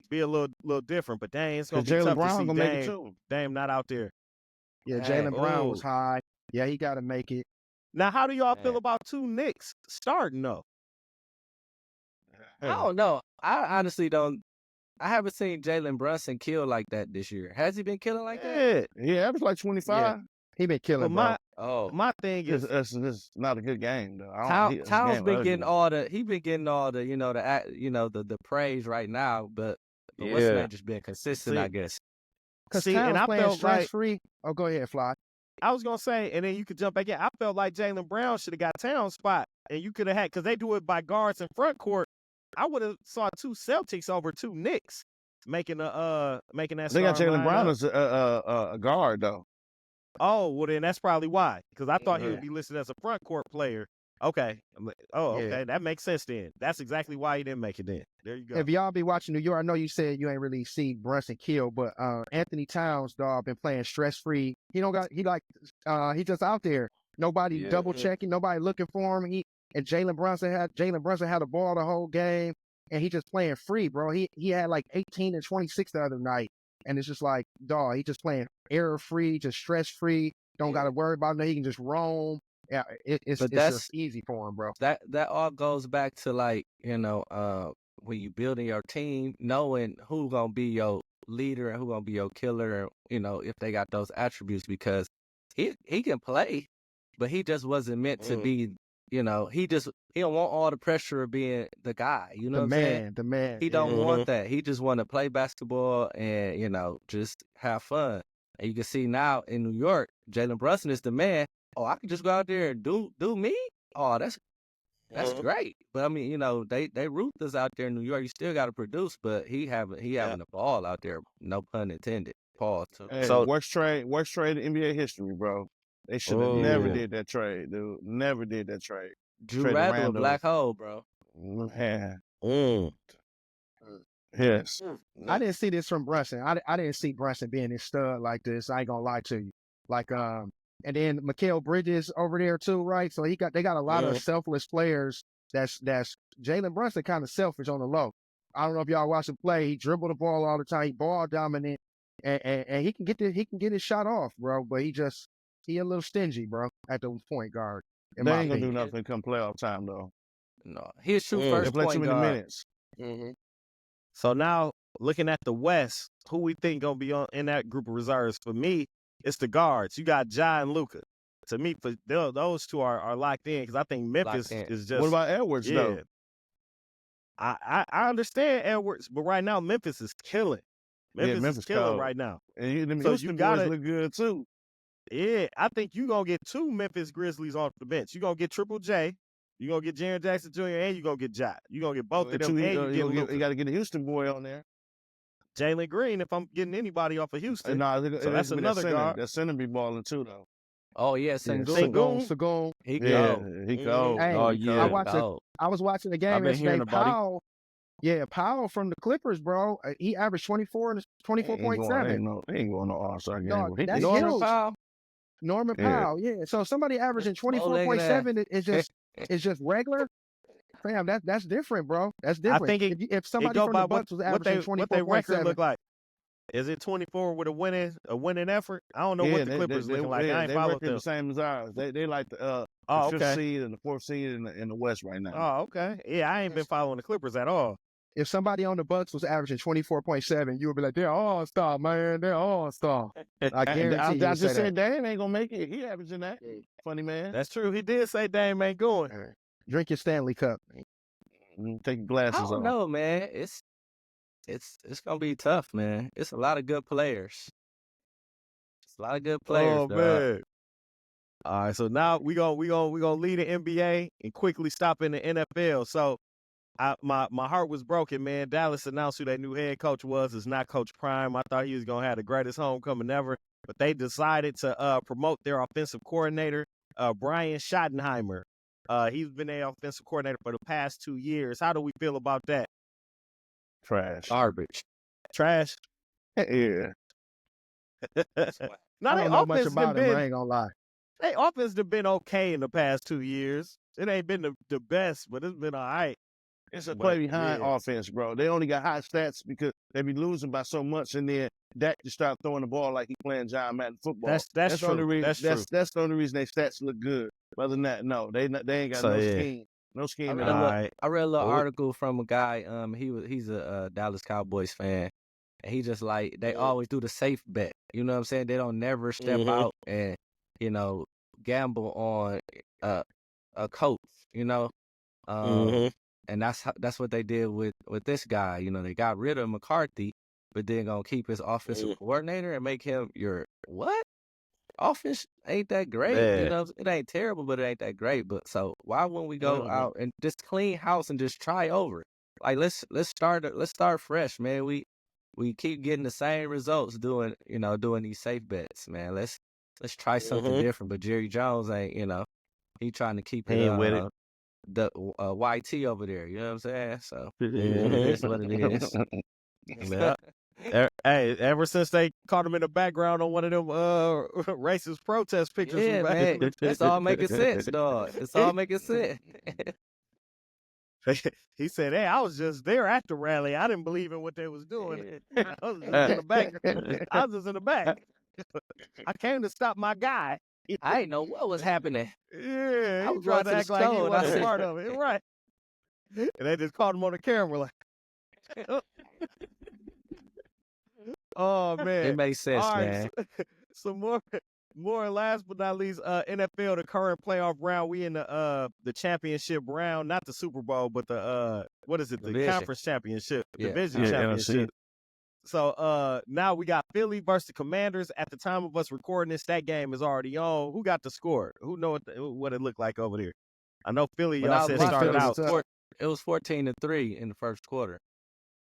be a little different, but dang, it's gonna be tough Brown to see gonna make it too. Dame not out there. Yeah, Jaylen Brown was high. Yeah, he got to make it. Now, how do y'all feel about 2 Knicks starting though? I don't know. I honestly don't. I haven't seen Jalen Brunson kill like that this year. Has he been killing like that? Yeah, it was like 25. Yeah. He been killing. My thing is, it's not a good game though. Towns been getting all the. He been getting all the. The praise right now, but what's man just been consistent, I guess. Because Towns playing stress free. Oh, go ahead, Fly. I was gonna say, and then you could jump back in. I felt like Jaylen Brown should have got Towns' spot, and you could have had because they do it by guards in front court. I would have saw 2 Celtics over 2 Knicks making that. They got starting Jaylen Brown lineup. as a guard though. Oh, well then that's probably why. Because I thought he Yeah. would be listed as a front court player. Okay. Oh, Yeah. okay. That makes sense then. That's exactly why he didn't make it then. There you go. If y'all be watching New York, I know you said you ain't really see Brunson kill, but Anthony Towns, dog, been playing stress free. He just out there. Nobody double checking, nobody looking for him. Jalen Brunson had the ball the whole game, and he just playing free, bro. He had like 18 and 26 the other night, and it's just like, dog, he just playing error free, just stress free. Don't got to worry about it. He can just roam. Yeah, it's just easy for him, bro. That all goes back to like, when you building your team, knowing who gonna be your leader and who gonna be your killer, and if they got those attributes, because he can play, but he just wasn't meant to be. He don't want all the pressure of being the guy. You know what I'm saying? The man. He don't want that. He just want to play basketball and just have fun. And you can see now in New York, Jalen Brunson is the man. Oh, I can just go out there and do me. Oh, that's great. But I mean, they ruthless out there in New York. You still got to produce, but he having the ball out there. No pun intended. Pause. Hey, so worst trade in NBA history, bro. They should have never did that trade, dude. Never did that trade. Drew Randall, a black hole, bro. Yeah. Yes. I didn't see this from Brunson. I didn't see Brunson being this stud like this. I ain't gonna lie to you. Like and then Mikal Bridges over there too, right? So they got a lot of selfless players. That's Jalen Brunson kind of selfish on the low. I don't know if y'all watch him play. He dribble the ball all the time. He ball dominant, and he can get his shot off, bro. But he a little stingy, bro, at the point guard. They ain't gonna do nothing come playoff time though. No, he'll shoot first play point too many guard. minutes. So now looking at the West, who we think gonna be in that group of reserves? For me, it's the guards. You got Ja and Luka. To me, for those two are locked in because I think Memphis is just. What about Edwards though? I understand Edwards, but right now Memphis is killing. Memphis is killing right now. And them Houston boys look good too. Yeah, I think you're going to get 2 Memphis Grizzlies off the bench. You're going to get Triple J, you're going to get Jaren Jackson Jr., and you're going to get Ja. You're going to get both of them, and you got to get a Houston boy on there. Jalen Green, if I'm getting anybody off of Houston. So that's another guard. That center be balling too, though. Oh, yeah, Sengun. He go. He go. Hey, oh, yeah. I was watching the game yesterday. Powell. Yeah, Powell from the Clippers, bro. He averaged 24.7. He ain't going no All-Star game. That's huge. Norman Powell, yeah. So somebody averaging 24.7 is just regular. Fam, that's different, bro. That's different. I think if somebody from the Bucks was averaging 24.7, what their record look like? Is it 24 with a winning effort? I don't know what the Clippers looking like. I ain't followed them. The same as ours. They like the 5th seed and the 4th seed in the West right now. Oh, okay. Yeah, I ain't been following the Clippers at all. If somebody on the Bucks was averaging 24.7, you would be like, they're all-star, man. They're all-star. I guarantee you. I just said Dame ain't going to make it. He averaging that. Funny man. That's true. He did say Dame ain't going. Drink your Stanley Cup. Take your glasses off. I don't know, man. It's going to be tough, man. It's a lot of good players. Oh, man. All right, so now we gonna lead the NBA and quickly stop in the NFL. So my heart was broken, man. Dallas announced who their new head coach was. It's not Coach Prime. I thought he was gonna have the greatest homecoming ever, but they decided to promote their offensive coordinator, Brian Schottenheimer. He's been their offensive coordinator for the past 2 years. How do we feel about that? Trash. Garbage. Trash. Yeah. I don't know much about him. I ain't gonna lie. Their offense have been okay in the past 2 years. It ain't been the best, but it's been all right. It's a play behind offense, bro. They only got high stats because they be losing by so much, and then Dak just start throwing the ball like he playing John Madden football. That's true. The only reason, that's that's the only reason their stats look good. Other than that, no, they ain't got no scheme. No scheme at all. I read a little article from a guy. He's a Dallas Cowboys fan, and he just like they always do the safe bet. You know what I'm saying? They don't never step out and gamble on a coach. And that's what they did with this guy. They got rid of McCarthy, but then gonna keep his offensive coordinator and make him your what? Offense ain't that great. It ain't terrible, but it ain't that great. But so why wouldn't we go out and just clean house and just try over? Like let's start fresh, man. We keep getting the same results doing these safe bets, man. Let's try something different. But Jerry Jones ain't, he trying to keep He it ain't with it. the YT over there. You know what I'm saying? So it Mhm. is what it is. Yeah. Hey, ever since they caught him in the background on one of them racist protest pictures Yeah, from back man. It's all making sense, dog. It's all making sense. he said, "Hey, I was just there at the rally. I didn't believe in what they was doing. I was just in the back. I was just in the back. I came to stop my guy." I didn't know what was happening. Yeah, I he was tried going to to the act like he store and I wasn't said, part of it. Right. And they just caught him on the camera like, oh man. it makes sense, All right, man. so more and last but not least, NFL, the current playoff round. We in the championship round, not the Super Bowl, but the what is it? The Division. conference championship, Yeah. division Yeah, championship. NFC. So now we got Philly versus the Commanders. At the time of us recording this, that game is already on. Who got the score? Who know what it looked like over there? I know Philly, When y'all I said was started watching, out. it was 14-3 in the first quarter.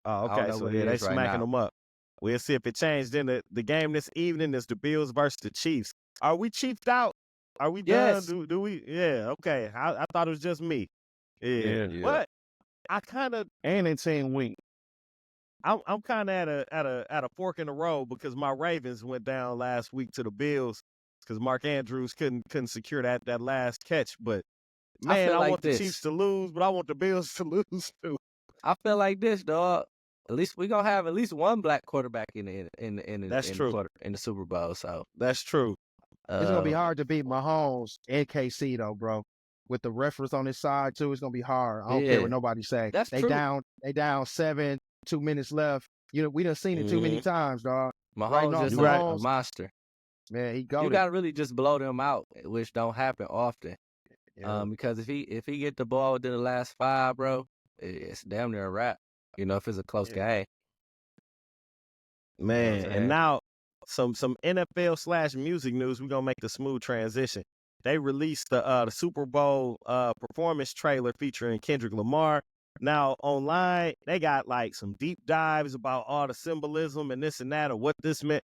Oh, I don't okay. know So what it yeah, they is right smacking now. them up. We'll see if it changed. Then the game this evening is the Bills versus the Chiefs. Are we chiefed out? Are we Yes. done? Do we? Yeah. Okay. I thought it was just me. Yeah. Yeah. But I kind of And they team weak. I'm kind of at a fork in the road because my Ravens went down last week to the Bills because Mark Andrews couldn't secure that last catch. But I man, feel I like want the this. Chiefs to lose, but I want the Bills to lose too. I feel like this, dog. At least we gonna have at least one black quarterback in That's the true. in the Super Bowl. So That's true. It's gonna be hard to beat Mahomes and KC though, bro. With the reference on his side too, it's gonna be hard. I don't care what nobody say. That's they true. down 7, 2 minutes left. We done seen it too many times, dog. Right Mahomes now, is Mahomes, a monster. man, he You goated. gotta really just blow them out, which don't happen often. Yeah. Because if he get the ball within the last 5, bro, it's damn near a wrap. If it's a close game. Man, and now some NFL / music news. We're gonna make the smooth transition. They released the Super Bowl performance trailer featuring Kendrick Lamar. Now online, they got like some deep dives about all the symbolism and this and that or what this meant.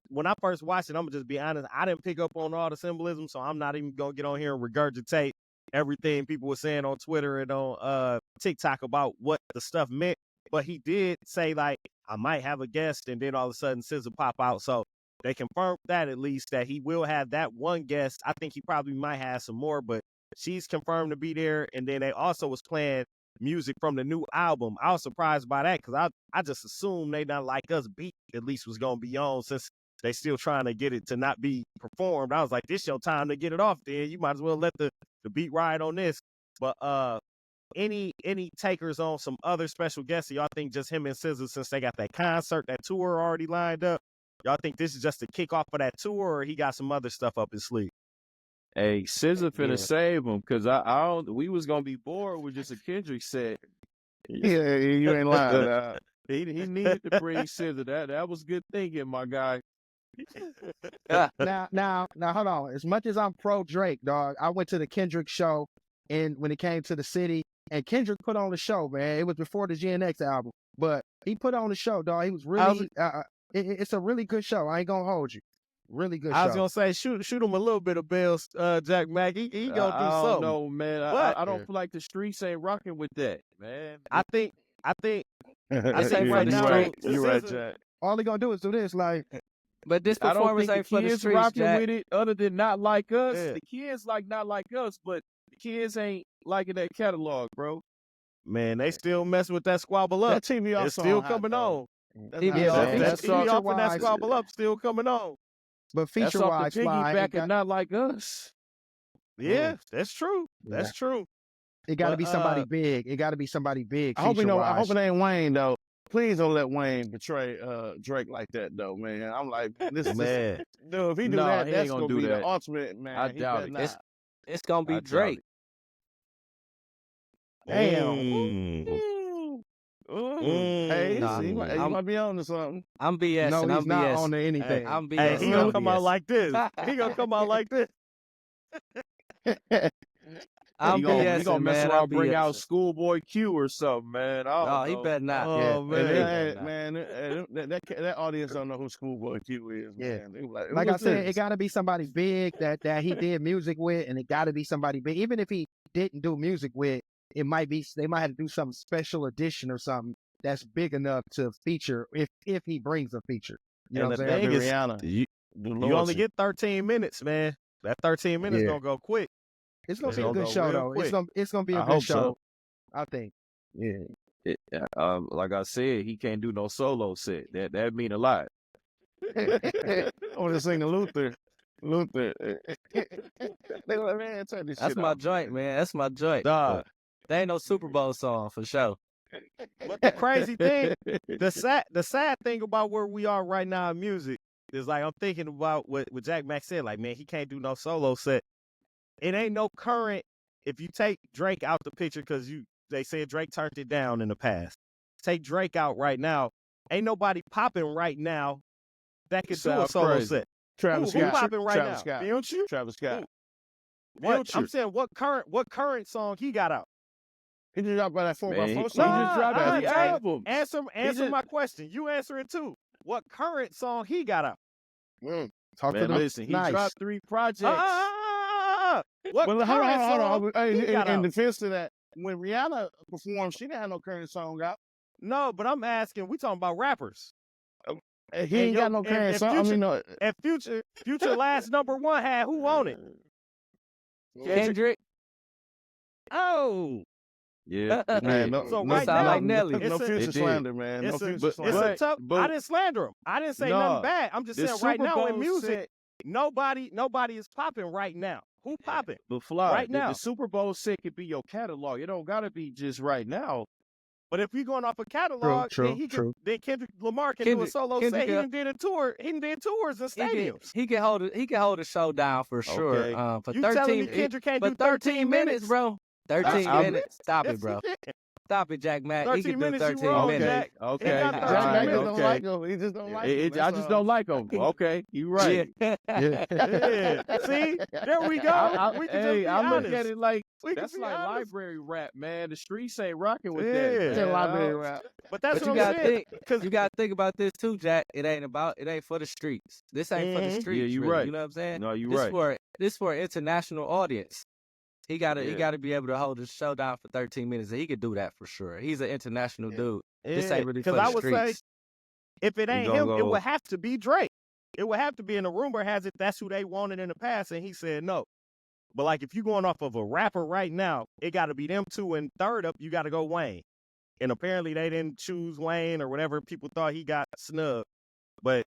When I first watched it, I'm gonna just be honest, I didn't pick up on all the symbolism, so I'm not even gonna get on here and regurgitate everything people were saying on Twitter and on TikTok about what the stuff meant. But he did say, like, I might have a guest, and then all of a sudden SZA pop out. So they confirmed that at least, that he will have that one guest. I think he probably might have some more, but she's confirmed to be there. And then they also was playing music from the new album. I was surprised by that because I just assumed They Not Like Us beat at least was going to be on, since they still trying to get it to not be performed. I was like, this your time to get it off then. You might as well let the beat ride on this. But any takers on some other special guests? Y'all think just him and SZA, since they got that concert, that tour already lined up, y'all think this is just the kickoff of that tour, or he got some other stuff up his sleeve? Hey, SZA finna save him because we was gonna be bored with just a Kendrick set. Yeah, you ain't lying. He needed to bring SZA. That was good thinking, my guy. Now, hold on. As much as I'm pro Drake, dog, I went to the Kendrick show, and when it came to the city, and Kendrick put on the show, man. It was before the GNX album, but he put on the show, dog. He was really, it's a really good show. I ain't gonna hold you. Really good show. I was gonna say, shoot him a little bit of bells, Jack Mack. He gonna do I don't something. know, man. I don't feel like the streets ain't rocking with that, man. I think right now, you're right, Jack. All he gonna do is do this, like. But this I don't performance think ain't the for the kids streets, rocking Jack. with it, other than Not Like Us. Yeah. The kids like Not Like Us, but the kids ain't liking that catalog, bro. Man, they still messing with that Squabble Up. That TV It's still coming on. That's TV off and that feature-wise. Squabble Up still coming on. But That's feature off wise, the piggyback and Not Like Us. Yeah, that's true. Yeah. That's true. It got to But, be somebody big. It got to be somebody big. I hope feature-wise. it ain't Wayne though. Please don't let Wayne betray Drake like that though, man. I'm like, this Man, dude, if he do Nah, that, he that's ain't gonna gonna do be that. the ultimate, man. I He doubt better it. not. It's gonna I be doubt Drake. Damn. Mm. Hey, Nah, he might be on to something. I'm BSing. No, I'm he's not BS. on to anything. I'm BS. Hey, he gonna I'm come BS. out like this. He gonna come out like this. I'm He gonna BSing, mess man. around, I'm bring out BSing. Schoolboy Q or something, man. I Oh, don't he know. better not. Oh And man. that audience don't know who Schoolboy Q is, Yeah. man. They were like, Like I what's said, it this? got to be somebody big that he did music with, and it got to be somebody big. Even if he didn't do music with, they might have to do some special edition or something that's big enough to feature if he brings a feature. You know And what the I'm saying? thing is, Rihanna. you only get 13 minutes, man. That 13 minutes Yeah. gonna go quick. It's gonna It's be a gonna good go show real though. quick. It's gonna be a I good hope show. so. I think. Yeah. Like I said, he can't do no solo set. That mean a lot. I want to sing a Luther. Luther. They were like, man, turn this That's shit my off. joint, man. That's my joint. Dog. There ain't no Super Bowl song for sure. But the crazy thing, the sad thing about where we are right now in music is like I'm thinking about what Jack Mack said. Like, man, he can't do no solo set. It ain't no current. If you take Drake out the picture, because they said Drake turned it down in the past. Take Drake out right now. Ain't nobody popping right now that could do a Sound solo crazy. set. Travis Who Scott. popping right Travis now? Scott. Future? Travis Scott. What? Future. I'm saying what current song he got out? He just dropped by that 4x4 Man, he song. just dropped Nah, the Jay, album. Answer just- my question. You answer it too. What current song he got out? Talk to Man, them. listen, he Nice. dropped 3 projects. What Well, current hold song on. Hey, he got in out? defense of that, when Rihanna performed, she didn't have no current song out. No, but I'm asking. We talking about rappers. He ain't got no current song. Future, I mean, no. And Future last #1 had who on it? Kendrick. Oh, Yeah. Man, no, So no, right sound now, like Nelly. no it's a- future It did. slander, man. No it's a, future it's slander. a tough. but- I didn't slander him. I didn't say Nah, nothing bad. I'm just the saying right Super now in Bowl music, set- nobody is popping right now. Who popping? But Fly, Right the now. Super Bowl set could be your catalog. It don't gotta be just right now. But if we going off a catalog, True, then then Kendrick Lamar can do a Kendrick- solo Kendrick, set. He done did a tour. He done did tours in stadiums. He can hold a show down for sure. Okay. For You 13 telling me Kendrick can't for do 13 minutes, bro. 13 I- minutes. Stop Yes, it, bro. he can. Stop it, Jack Mack. He 13 can do minutes, you 13 wrong, minutes. Jack. Okay. It got Jack 13 Mack minutes. don't like him. He just don't like him. I That's just all. don't like them. Okay, you right. Yeah. Yeah. See, there we go. We can just be I look honest. at it like We can that's be like honest. library rap, man. The streets ain't rocking with Yeah. that. It's a man. library rap. But that's But what you I'm gotta saying. think, 'Cause you gotta think about this too, Jack. It ain't for the streets. This ain't for the Mhm. streets. Yeah, you really. right. You know what I'm saying? No, you this right. this for an international audience. He gotta Yeah. be able to hold his show down for 13 minutes, and he could do that for sure. He's an international dude. This Yeah, ain't really for 'cause the I would say streets. if it He ain't gonna him, it go- would have to be Drake. It would have to be, and the rumor has it that's who they wanted in the past, and he said no. But like if you going off of a rapper right now, it got to be them two, and third up, you got to go Wayne. And apparently they didn't choose Wayne or whatever. People thought he got snubbed. But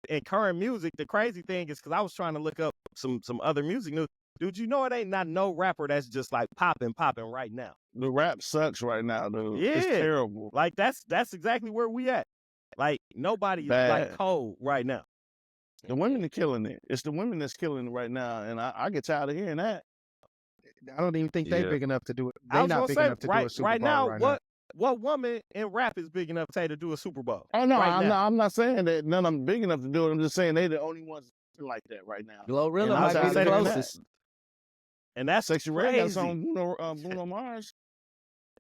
in current music, the crazy thing is because I was trying to look up some other music news. Dude, you know it ain't not no rapper that's just like popping right now. The rap sucks right now, dude. It's Yeah. terrible. Like that's exactly where we at. Like nobody is like Bad. cold right now. The women are killing it. It's the women that's killing it right now, and I get tired of hearing that. I don't even think they Yeah. big enough to do it. I They was not gonna big say enough to do a Super right Bowl now, right now. what woman in rap is big enough, Tay, to do a Super Bowl? Oh no, Right I'm now. not saying that none of them big enough to do it. I'm just saying they the only ones like that right now. Glorilla And I'm might tired be of the hearing that. closest. And that's Sexy Red got a crazy. song Bruno Mars.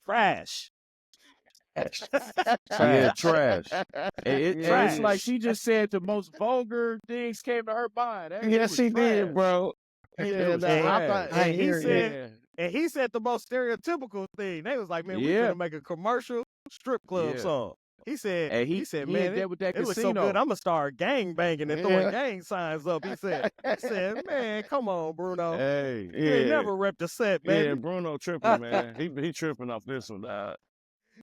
Trash. Yeah, trash. And Trash. it's like she just said the most vulgar things came to her mind. That Yes, was she did, trash. bro. It Yeah, was nah, I trash. thought And he hear said- it. And he said the most stereotypical thing. They was like, man, we Yeah. gonna make a commercial strip club Yeah. song. He said, And he said, he man, in there with that it looks so casino. good. I'm gonna start gang banging and throwing Yeah. gang signs up. He said, man, come on, Bruno. Hey, You ain't never repped the set, Yeah, baby. Bruno tripping, man. He tripping off this one, dog.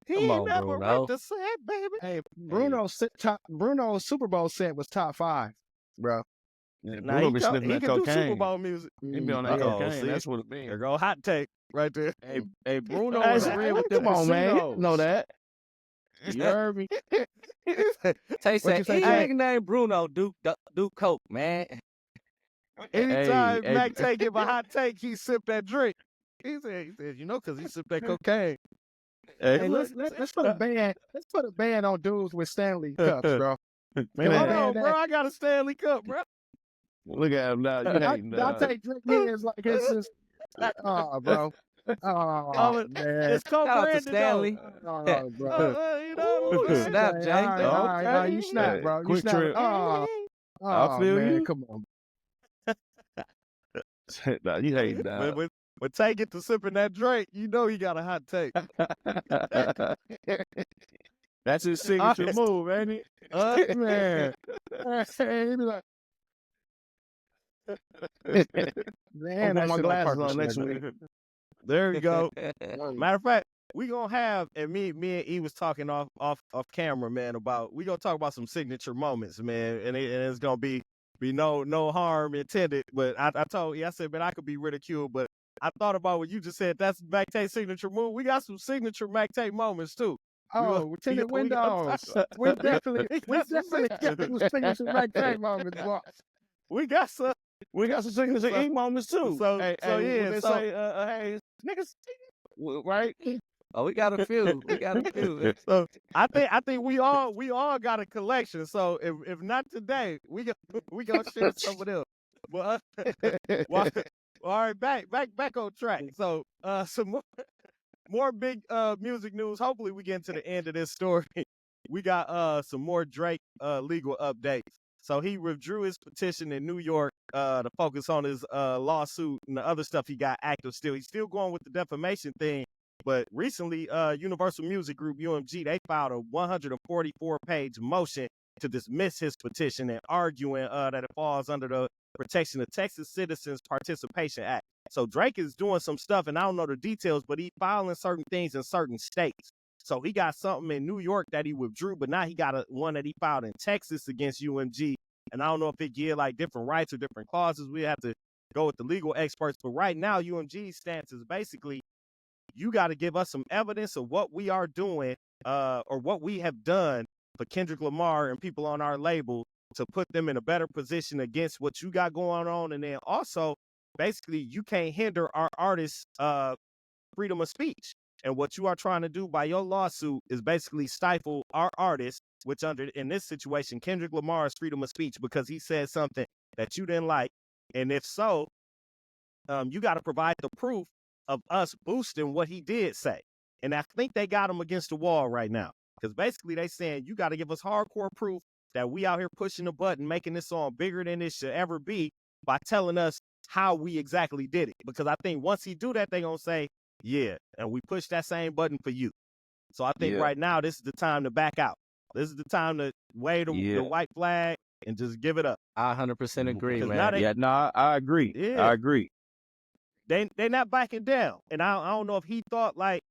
He Come ain't on, never Bruno. repped the set, baby. Hey, Bruno's Super Bowl set was top 5, bro. Yeah, Now Bruno he be can sniffing that do Super cocaine. Bowl music. He be on that Uh-oh, cocaine. see? That's what it There means. go hot take right there. hey, Bruno Hey, was real with them come on, man. casinos. Know that. You heard me? Tay you said, say, any Jack? nigga named Bruno do coke, man. Anytime hey. Mac Tay give a hot take, he sip that drink. He said, you know, because he sipped that cocaine. Hey, let's put a ban on dudes with Stanley cups, bro. Man, Come Hold on, on, bro. I got a Stanley Cup, bro. look at him now. You hating, I dog. take drink hands like it's just, bro. Oh, man. It's Shout out to co-branded Stanley. Oh, bro. you know, Ooh, you Okay, snap, Jay. all right, you snap, bro. You Quick snap. Trip. Oh, I feel man, you. come on. Nah, you hate that. when Tay get to sipping that drink, you know he got a hot take. That's his signature move, ain't it? Man. He be like, man, I'll put that my shit on glasses purpose, on next man. week. There you go. Matter of fact, we gonna have, and me and E was talking off camera, man, about we gonna talk about some signature moments, man, and it's gonna be no harm intended. But I told I said, man, I could be ridiculed, but I thought about what you just said. That's Mac Tay signature move. We got some signature Mac Tay moments too. Oh, tinted windows. We definitely got some signature Mac Tay moments, boy. We got some. We got some signature E moments too. So hey, yeah, they so- say, hey, niggas, right? Oh, we got a few. We got a few. So I think we all got a collection. So if not today, we gonna share some of them. But well, all right, back on track. So some more big music news. Hopefully we get into the end of this story. We got some more Drake legal updates. So he withdrew his petition in New York to focus on his lawsuit and the other stuff he got active still. He's still going with the defamation thing. But recently, Universal Music Group, UMG, they filed a 144-page motion to dismiss his petition and arguing that it falls under the Protection of Texas Citizens Participation Act. So Drake is doing some stuff, and I don't know the details, but he's filing certain things in certain states. So he got something in New York that he withdrew, but now he got one that he filed in Texas against UMG. And I don't know if it give like different rights or different clauses. We have to go with the legal experts. But right now, UMG's stance is basically, you got to give us some evidence of what we are doing or what we have done for Kendrick Lamar and people on our label to put them in a better position against what you got going on. And then also, basically, you can't hinder our artists' freedom of speech. And what you are trying to do by your lawsuit is basically stifle our artists, which in this situation, Kendrick Lamar's freedom of speech, because he said something that you didn't like. And if so, you got to provide the proof of us boosting what he did say. And I think they got him against the wall right now. Because basically they saying, you got to give us hardcore proof that we out here pushing the button, making this song bigger than it should ever be by telling us how we exactly did it. Because I think once he do that, they going to say, yeah, and we push that same button for you. So I think right now, this is the time to back out. This is the time to wave the white flag and just give it up. I 100% agree, man. I agree. Yeah. I agree. They not backing down. And I don't know if he thought, like,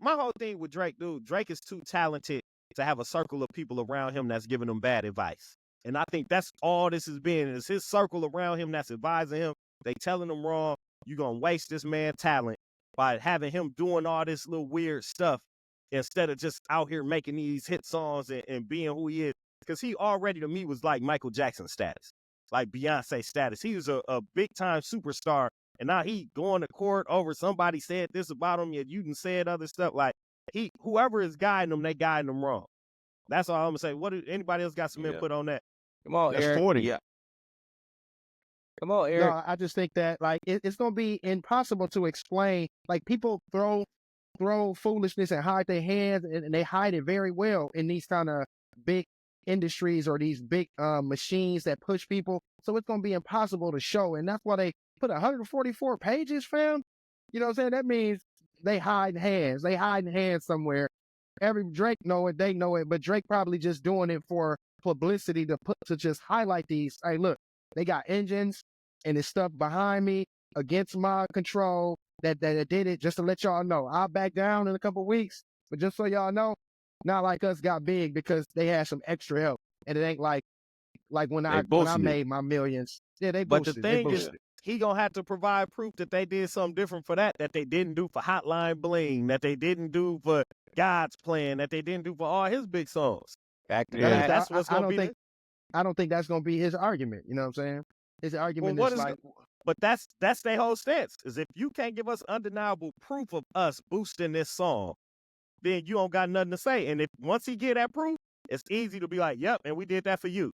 my whole thing with Drake, dude, Drake is too talented to have a circle of people around him that's giving him bad advice. And I think that's all this has been, is his circle around him that's advising him. They telling him wrong. You're going to waste this man's talent by having him doing all this little weird stuff instead of just out here making these hit songs and being who he is. Because he already, to me, was like Michael Jackson status, like Beyonce status. He was a big-time superstar, and now he going to court over somebody said this about him, yet you done said other stuff. Like, whoever is guiding him, they guiding him wrong. That's all I'm going to say. Anybody else got some input on that? Come on, That's Eric. 40. Yeah. Come on, Eric. No, I just think that like it's gonna be impossible to explain. Like people throw foolishness and hide their hands, and they hide it very well in these kind of big industries or these big machines that push people. So it's gonna be impossible to show, and that's why they put 144 pages, fam. You know what I'm saying? That means they hide hands. They hide hands somewhere. Every Drake know it, they know it, but Drake probably just doing it for publicity to just highlight these. Hey, look. They got engines and it's stuff behind me against my control that did it, just to let y'all know. I'll back down in a couple of weeks, but just so y'all know, not like us got big because they had some extra help. And it ain't like when I made my millions. Yeah, they boosted. But the thing is, he going to have to provide proof that they did something different for that they didn't do for Hotline Bling, that they didn't do for God's Plan, that they didn't do for all his big songs. That's what's going to be. I don't think that's going to be his argument. You know what I'm saying? His argument is like... But that's their whole stance, is if you can't give us undeniable proof of us boosting this song, then you don't got nothing to say. And if once he get that proof, it's easy to be like, yep, and we did that for you.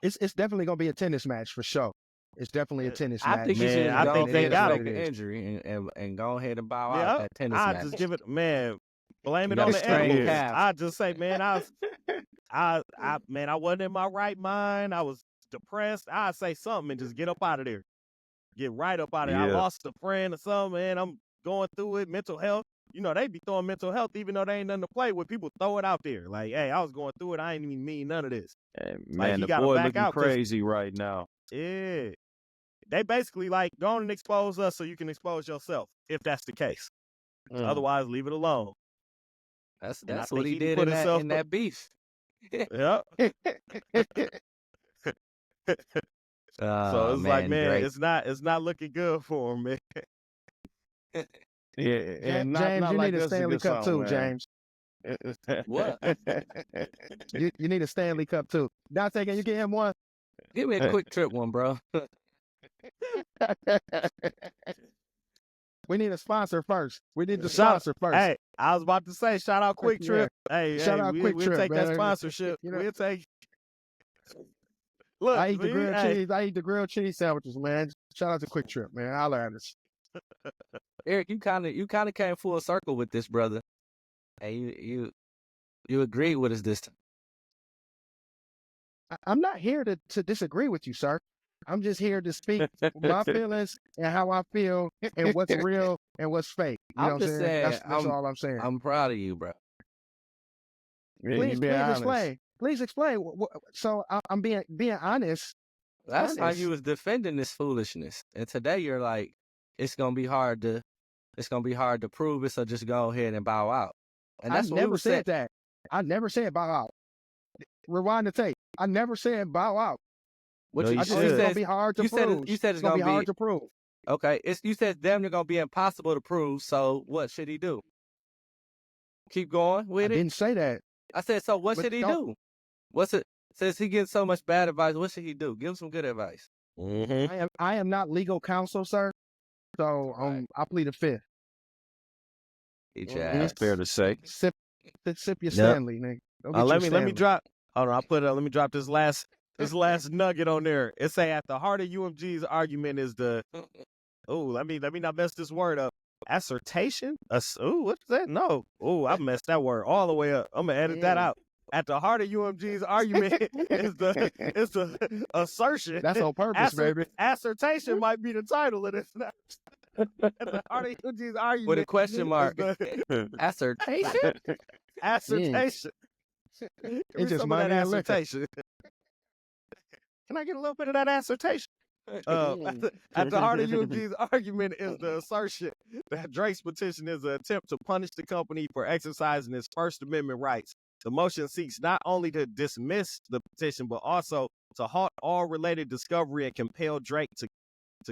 It's definitely going to be a tennis match for sure. It's definitely a tennis I match. think he Man, should I go think they ahead got and him. fake an injury and go ahead and bow out Yeah, that tennis I match. just give it, man. Blame You it got on a the strained edibles. calf. I just say, man, man, I wasn't in my right mind. I was depressed. I'd say something and just get up out of there. Get right up out of there. I Yeah. lost a friend or something, man. I'm going through it. Mental health. You know, they be throwing mental health even though they ain't nothing to play with. People throw it out there. Like, hey, I was going through it. I ain't even mean none of this. Hey, Like, man, he the gotta boy back looking out 'cause- crazy right now. Yeah. They basically like, go on and expose us so you can expose yourself, if that's the case. Otherwise, leave it alone. That's And I what think he he did put in himself- that beef. Yep. So it's like, man, Drake. it's not looking good for him, man. Yeah, and James, not you like need a that's Stanley good Cup song, too, man. James. What? You need a Stanley Cup too. Dante, can you get him one? Give me a quick trip one, bro. We need a sponsor first. We need the Shout- sponsor first. Hey, I was about to say, shout out Quick Trip. Hey, Shout out Quick we'll Trip, take that man. sponsorship. You know- We'll take. Look, I eat the see? grilled Hey, cheese. I eat the grilled cheese sandwiches, man. Shout out to Quick Trip, man. I'll learn this. Eric, you kind of came full circle with this, brother, and you agreed with us this time. I'm not here to disagree with you, sir. I'm just here to speak my feelings and how I feel and what's real and what's fake. You know I'm what I'm just saying? saying, That's all I'm saying. I'm proud of you, bro. Yeah, Please, you be please honest. explain. Please explain. So I'm being honest. Last time Honest. you was defending this foolishness, and today you're like, it's gonna be hard to prove it, so just go ahead and bow out. And that's I what we never were said saying. that. I never said bow out. Rewind the tape. I never said bow out. What No, you you I just said said. it's gonna be hard to you said prove. you said it's gonna be gonna hard to prove. Okay, you said damn near gonna be impossible to prove. So what should he do? Keep going I with it. didn't say that. I said, so what But should he don't- do? What's it? Since he gets so much bad advice, what should he do? Give him some good advice. mhm. I am not legal counsel, sir. So Right. I plead the fifth. Eat your Mhm. ass. Fair to say. Sip your Yep. Stanley, nigga. Go get Let your me Stanley. drop. Hold on, let me drop this last nugget on there. It say at the heart of UMG's argument is the let me not mess this word up. ASSertation? What's that? No. I messed that word all the way up. I'm gonna edit that Yeah. out. At the heart of UMG's argument is the assertion. That's on purpose, baby. ASSertation might be the title of this. At the heart of UMG's argument With a question mark. is the ASSertation? ASSertation. Give me just some of that money and liquor. ASSertation. Can I get a little bit of that ASSertation? At the heart of UMG's argument is the assertion that Drake's petition is an attempt to punish the company for exercising its First Amendment rights. The motion seeks not only to dismiss the petition, but also to halt all related discovery and compel Drake to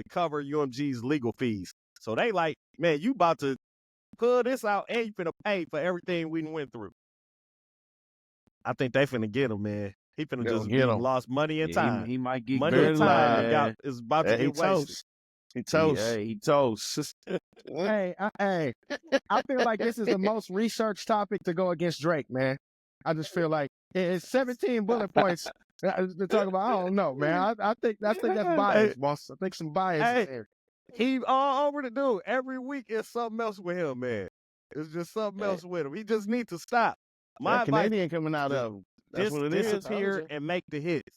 cover UMG's legal fees. So they like, man, you about to pull this out and you finna pay for everything we went through. I think they finna get him, man. He finna They'll just get be him. lost money and time. He might get Money very and time live. is about to He get wasted. toast. He toast. Yeah, he toast. Hey, I feel like this is the most researched topic to go against Drake, man. I just feel like it's 17 bullet points to talk about. I don't know, man. I think that's bias, boss. I think some bias Hey. is there. He all over the dude. Every week is something else with him, man. It's just something else with him. He just needs to stop. My That advice, Canadian coming out of. That's what it is. disappear and make the hits.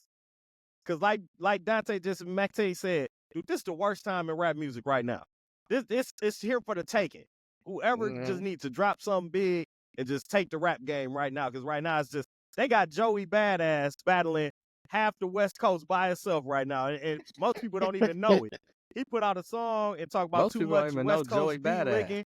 Cause like Dante just McTay said, dude, this is the worst time in rap music right now. This it's here for the taking. Whoever just needs to drop something big and just take the rap game right now. Cause right now it's just they got Joey Badass battling half the West Coast by himself right now, and most people don't even know it. He put out a song and talk about Most too people don't much even West know Joey Coast beat Badass. licking.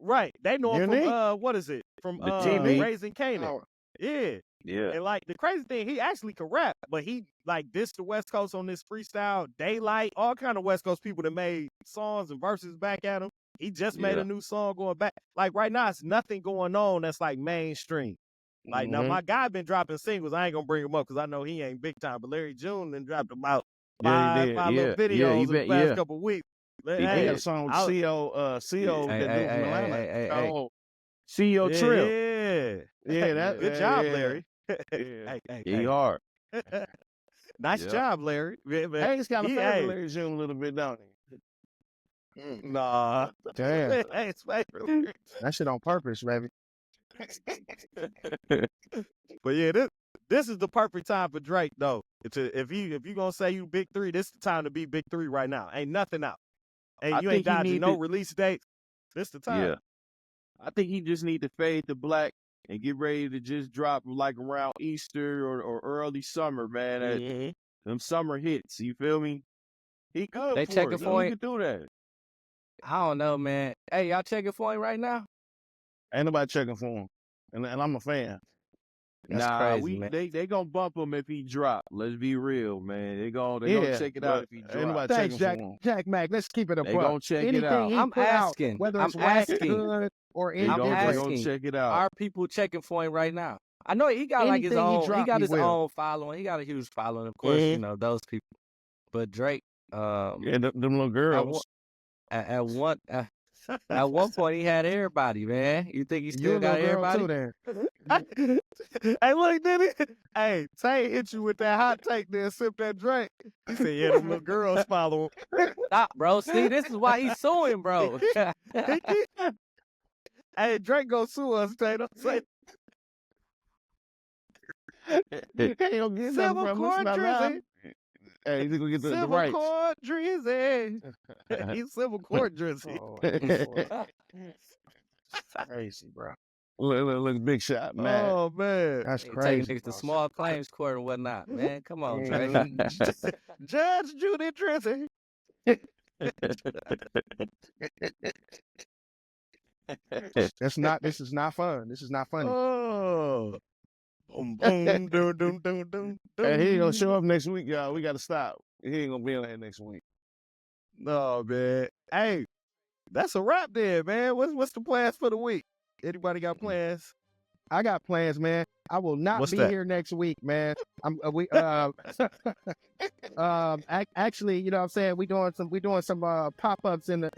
Right, they know him Unique? from what is it? From The TV. Raising Canaan. Oh, Yeah. Yeah. And like the crazy thing, he actually can rap, but he like dissed the West Coast on this freestyle, Daylight, all kind of West Coast people that made songs and verses back at him. He just made Yeah. a new song going back. Like right now, it's nothing going on that's like mainstream. Like now, my guy been dropping singles. I ain't gonna bring him up because I know he ain't big time. But Larry June then dropped about Yeah, he five did. little Yeah, videos he in the been- past yeah. couple weeks. He He got Hey, a song with I'll- CO, Hey, that dude from hey, Atlanta. hey. Oh, CEO yeah, Trip. yeah. Yeah, that. Good job, yeah. Larry. Yeah. Hey, He hard. Nice Yeah. job, Larry. Man, Hayes kind of he- favored hey. Larry June a little bit, don't he? Nah. Damn. Hey, it's favorite. That shit on purpose, baby. But yeah, this is the perfect time for Drake though. If you gonna say you big three, this is the time to be big three right now. Ain't nothing out. I You think ain't he dodging need no to- release dates. This the time. Yeah. I think he just need to fade to black and get ready to just drop like around Easter or early summer, man. Mhm. Them summer hits. You feel me? He good They for checking it. for He him? can do that. I don't know, man. Hey, y'all checking for him right now? Ain't nobody checking for him, and I'm a fan. That's crazy, man. They gonna bump him if he drop. Let's be real, man. They gonna Yeah, check it out but if he ain't drop. nobody Thanks, checking Jack. for him. Jack Mac, let's keep it a They buck. gonna check it Anything out. he I'm put asking. out, whether I'm it's whack, asking. good, or They anything, I'm gonna asking. check it out. Are people checking for him right now? I know he got like his Anything he own. He drop, got he his will. own following. He got a huge following, of course. Mhm. You know those people. But Drake, Yeah, them little girls. at one at one point he had everybody, man. You think he you still a got little girl everybody? too there. Hey, look, did it? Hey, Tay hit you with that hot take there, sip that drink. He said, yeah, them little girls follow Stop, bro. See, this is why he's suing, bro. him. Hey, Drake gonna sue us, Tatum. Say, You can't go get Civil nothing from us. court Not now. drizzy. Hey, he's gonna get the Civil rights. court drizzy. He's civil court drizzy. Oh, crazy, bro. Look, big shot, man. Oh, man. That's He crazy. taking niggas to bro. small claims court and whatnot, man. Come on, Drake. Judge Judy Drizzy. This is not fun. This is not funny. Oh. Boom, boom, dum, dum, dum, dum, Hey, he ain't gonna dum. show up next week, y'all. We gotta stop. He ain't gonna be on here next week. No, man. Hey, that's a wrap there, man. What's the plans for the week? Anybody got plans? I got plans, man. I will not What's be that? here next week, man. Actually, you know what I'm saying? We doing some pop-ups in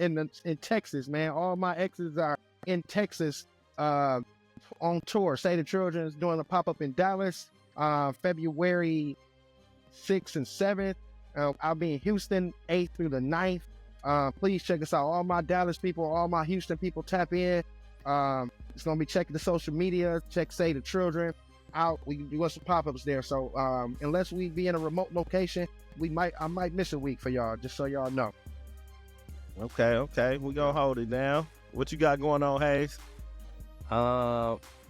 Texas, man. All my exes are in Texas on tour. Say the Children is doing a pop-up in Dallas February 6th and 7th. I'll be in Houston 8th through the 9th. Please check us out. All my Dallas people, all my Houston people, tap in. It's gonna be checking the social media. Check Say the Children out. We doing some pop-ups there. So unless we be in a remote location, I might miss a week for y'all, just so y'all know. Okay. We gonna hold it down. What you got going on, Hayes?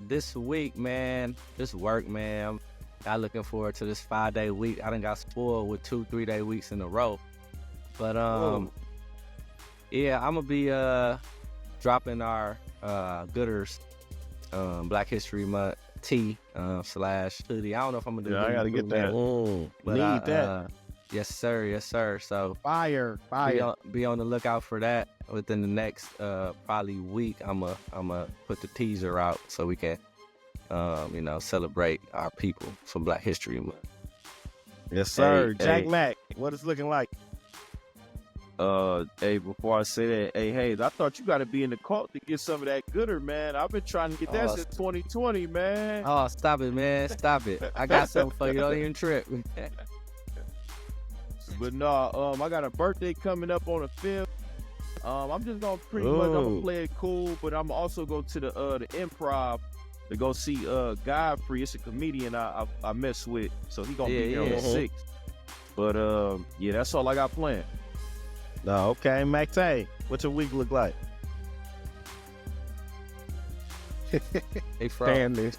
This week, man, this work, man. I'm looking forward to this 5-day week. I done got spoiled with 2-3 day weeks in a row. But yeah, I'm gonna be dropping our Gooders Black History Month tee / hoodie. I don't know if I'm gonna do. Yeah, I gotta get that. But Need that. Yes, sir. Yes, sir. So Fire. be on the lookout for that. Within the next probably week, I'm a put the teaser out so we can celebrate our people for Black History Month. Yes, sir. Hey, Jack hey. Mack, what it's looking like? Hey, before I say that, hey, Hayes, I thought you got to be in the cult to get some of that gooder, man. I've been trying to get that Oh, since 2020, man. Oh, stop it, man. Stop it. I got something for you. Don't even trip. But no, I got a birthday coming up on the 5th. I'm just gonna pretty much I'm Ooh. gonna play it cool, but I'm also go to the Improv to go see Godfrey. It's a comedian I mess with, so he gonna be here on the Yeah. 6th. But yeah, that's all I got planned. No, okay, Mac Tay, what's your week look like? Hey, Fro. Damn this.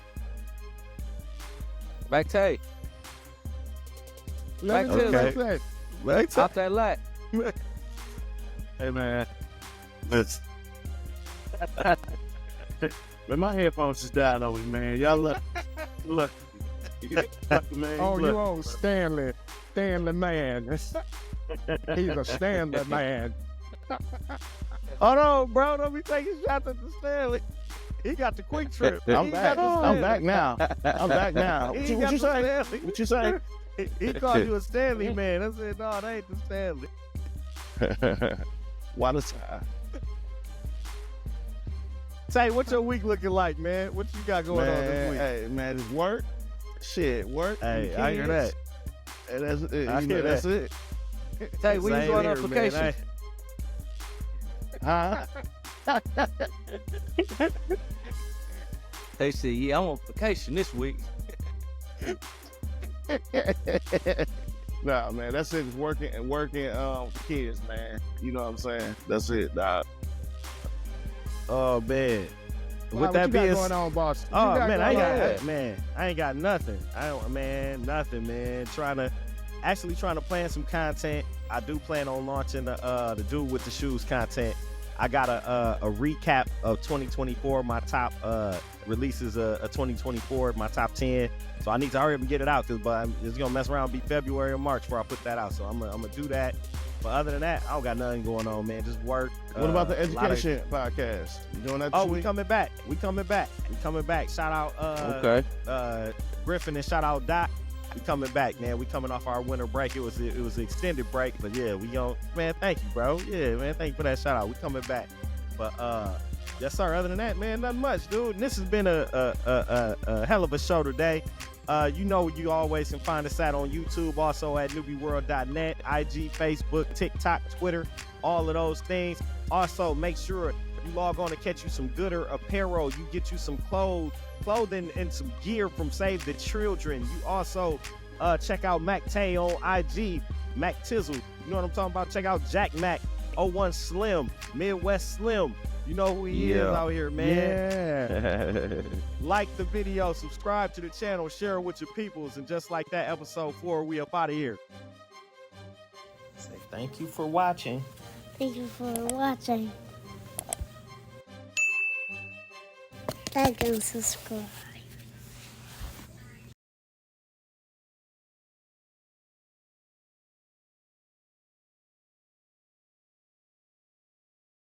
Back Tay. Back Let me to say Okay. that. Mac Tay. Out that lat. Hey, man. Let's- Man, my headphones just died on me, man. Y'all look. Man. Oh, look. you old Stanley man. He's a Stanley man. Hold on, bro. Don't be taking shots at the Stanley. He got the quick trip. I'm He back. got the I'm Stanley. back now. I'm back now. He What got you the say? Stanley. What you say? He called you a Stanley man. I said, no, that ain't the Stanley. Why the time? Tay, what's your week looking like, man? What you got going on this Man, week? hey, man, it's work. Shit, work. Hey, and I hear kids. And that's it. I hear That's that. it. Tay, we Same going here, on man. vacation. Huh? They said, yeah, I'm on vacation this week. Nah, man, that's it. It's working for kids, man. You know what I'm saying? That's it, dog. Oh man. Wow, With that what you got being going on, boss? What you Oh got man, I going ain't on? got I ain't got nothing. I don't nothing, man. Trying to plan some content. I do plan on launching the Dude with the Shoes content. I got a recap of 2024, my top releases of 2024, my top 10. So I need to hurry up and get it out because it's gonna mess around and be February or March before I put that out. So I'm gonna do that. But other than that, I don't got nothing going on, man. Just work. What about the a lot of- education podcast? You doing that this Oh, week? we coming back. We coming back. Shout out Okay. Griffin and shout out Doc. We coming back, man. We coming off our winter break. It was an extended break, but yeah, we on. Man, thank you, bro. Yeah, man, thank you for that shout out. We coming back. But yes, sir. Other than that, man, nothing much, dude. And this has been a hell of a show today. You know you always can find us on YouTube, also at newbieworld.net, IG, Facebook, TikTok, Twitter, all of those things. Also, make sure you log on to catch you some gooder apparel. You get you some clothing and some gear from Save the Children. You also check out Mac Tay on IG, Mac Tizzle. You know what I'm talking about? Check out Jack Mac, 01 Slim, Midwest Slim. You know who he is out here, man. Yeah. Like the video, subscribe to the channel, share it with your peoples, and just like that, episode 4, we up out of here. Say thank you for watching. Thank you for watching. Like and subscribe.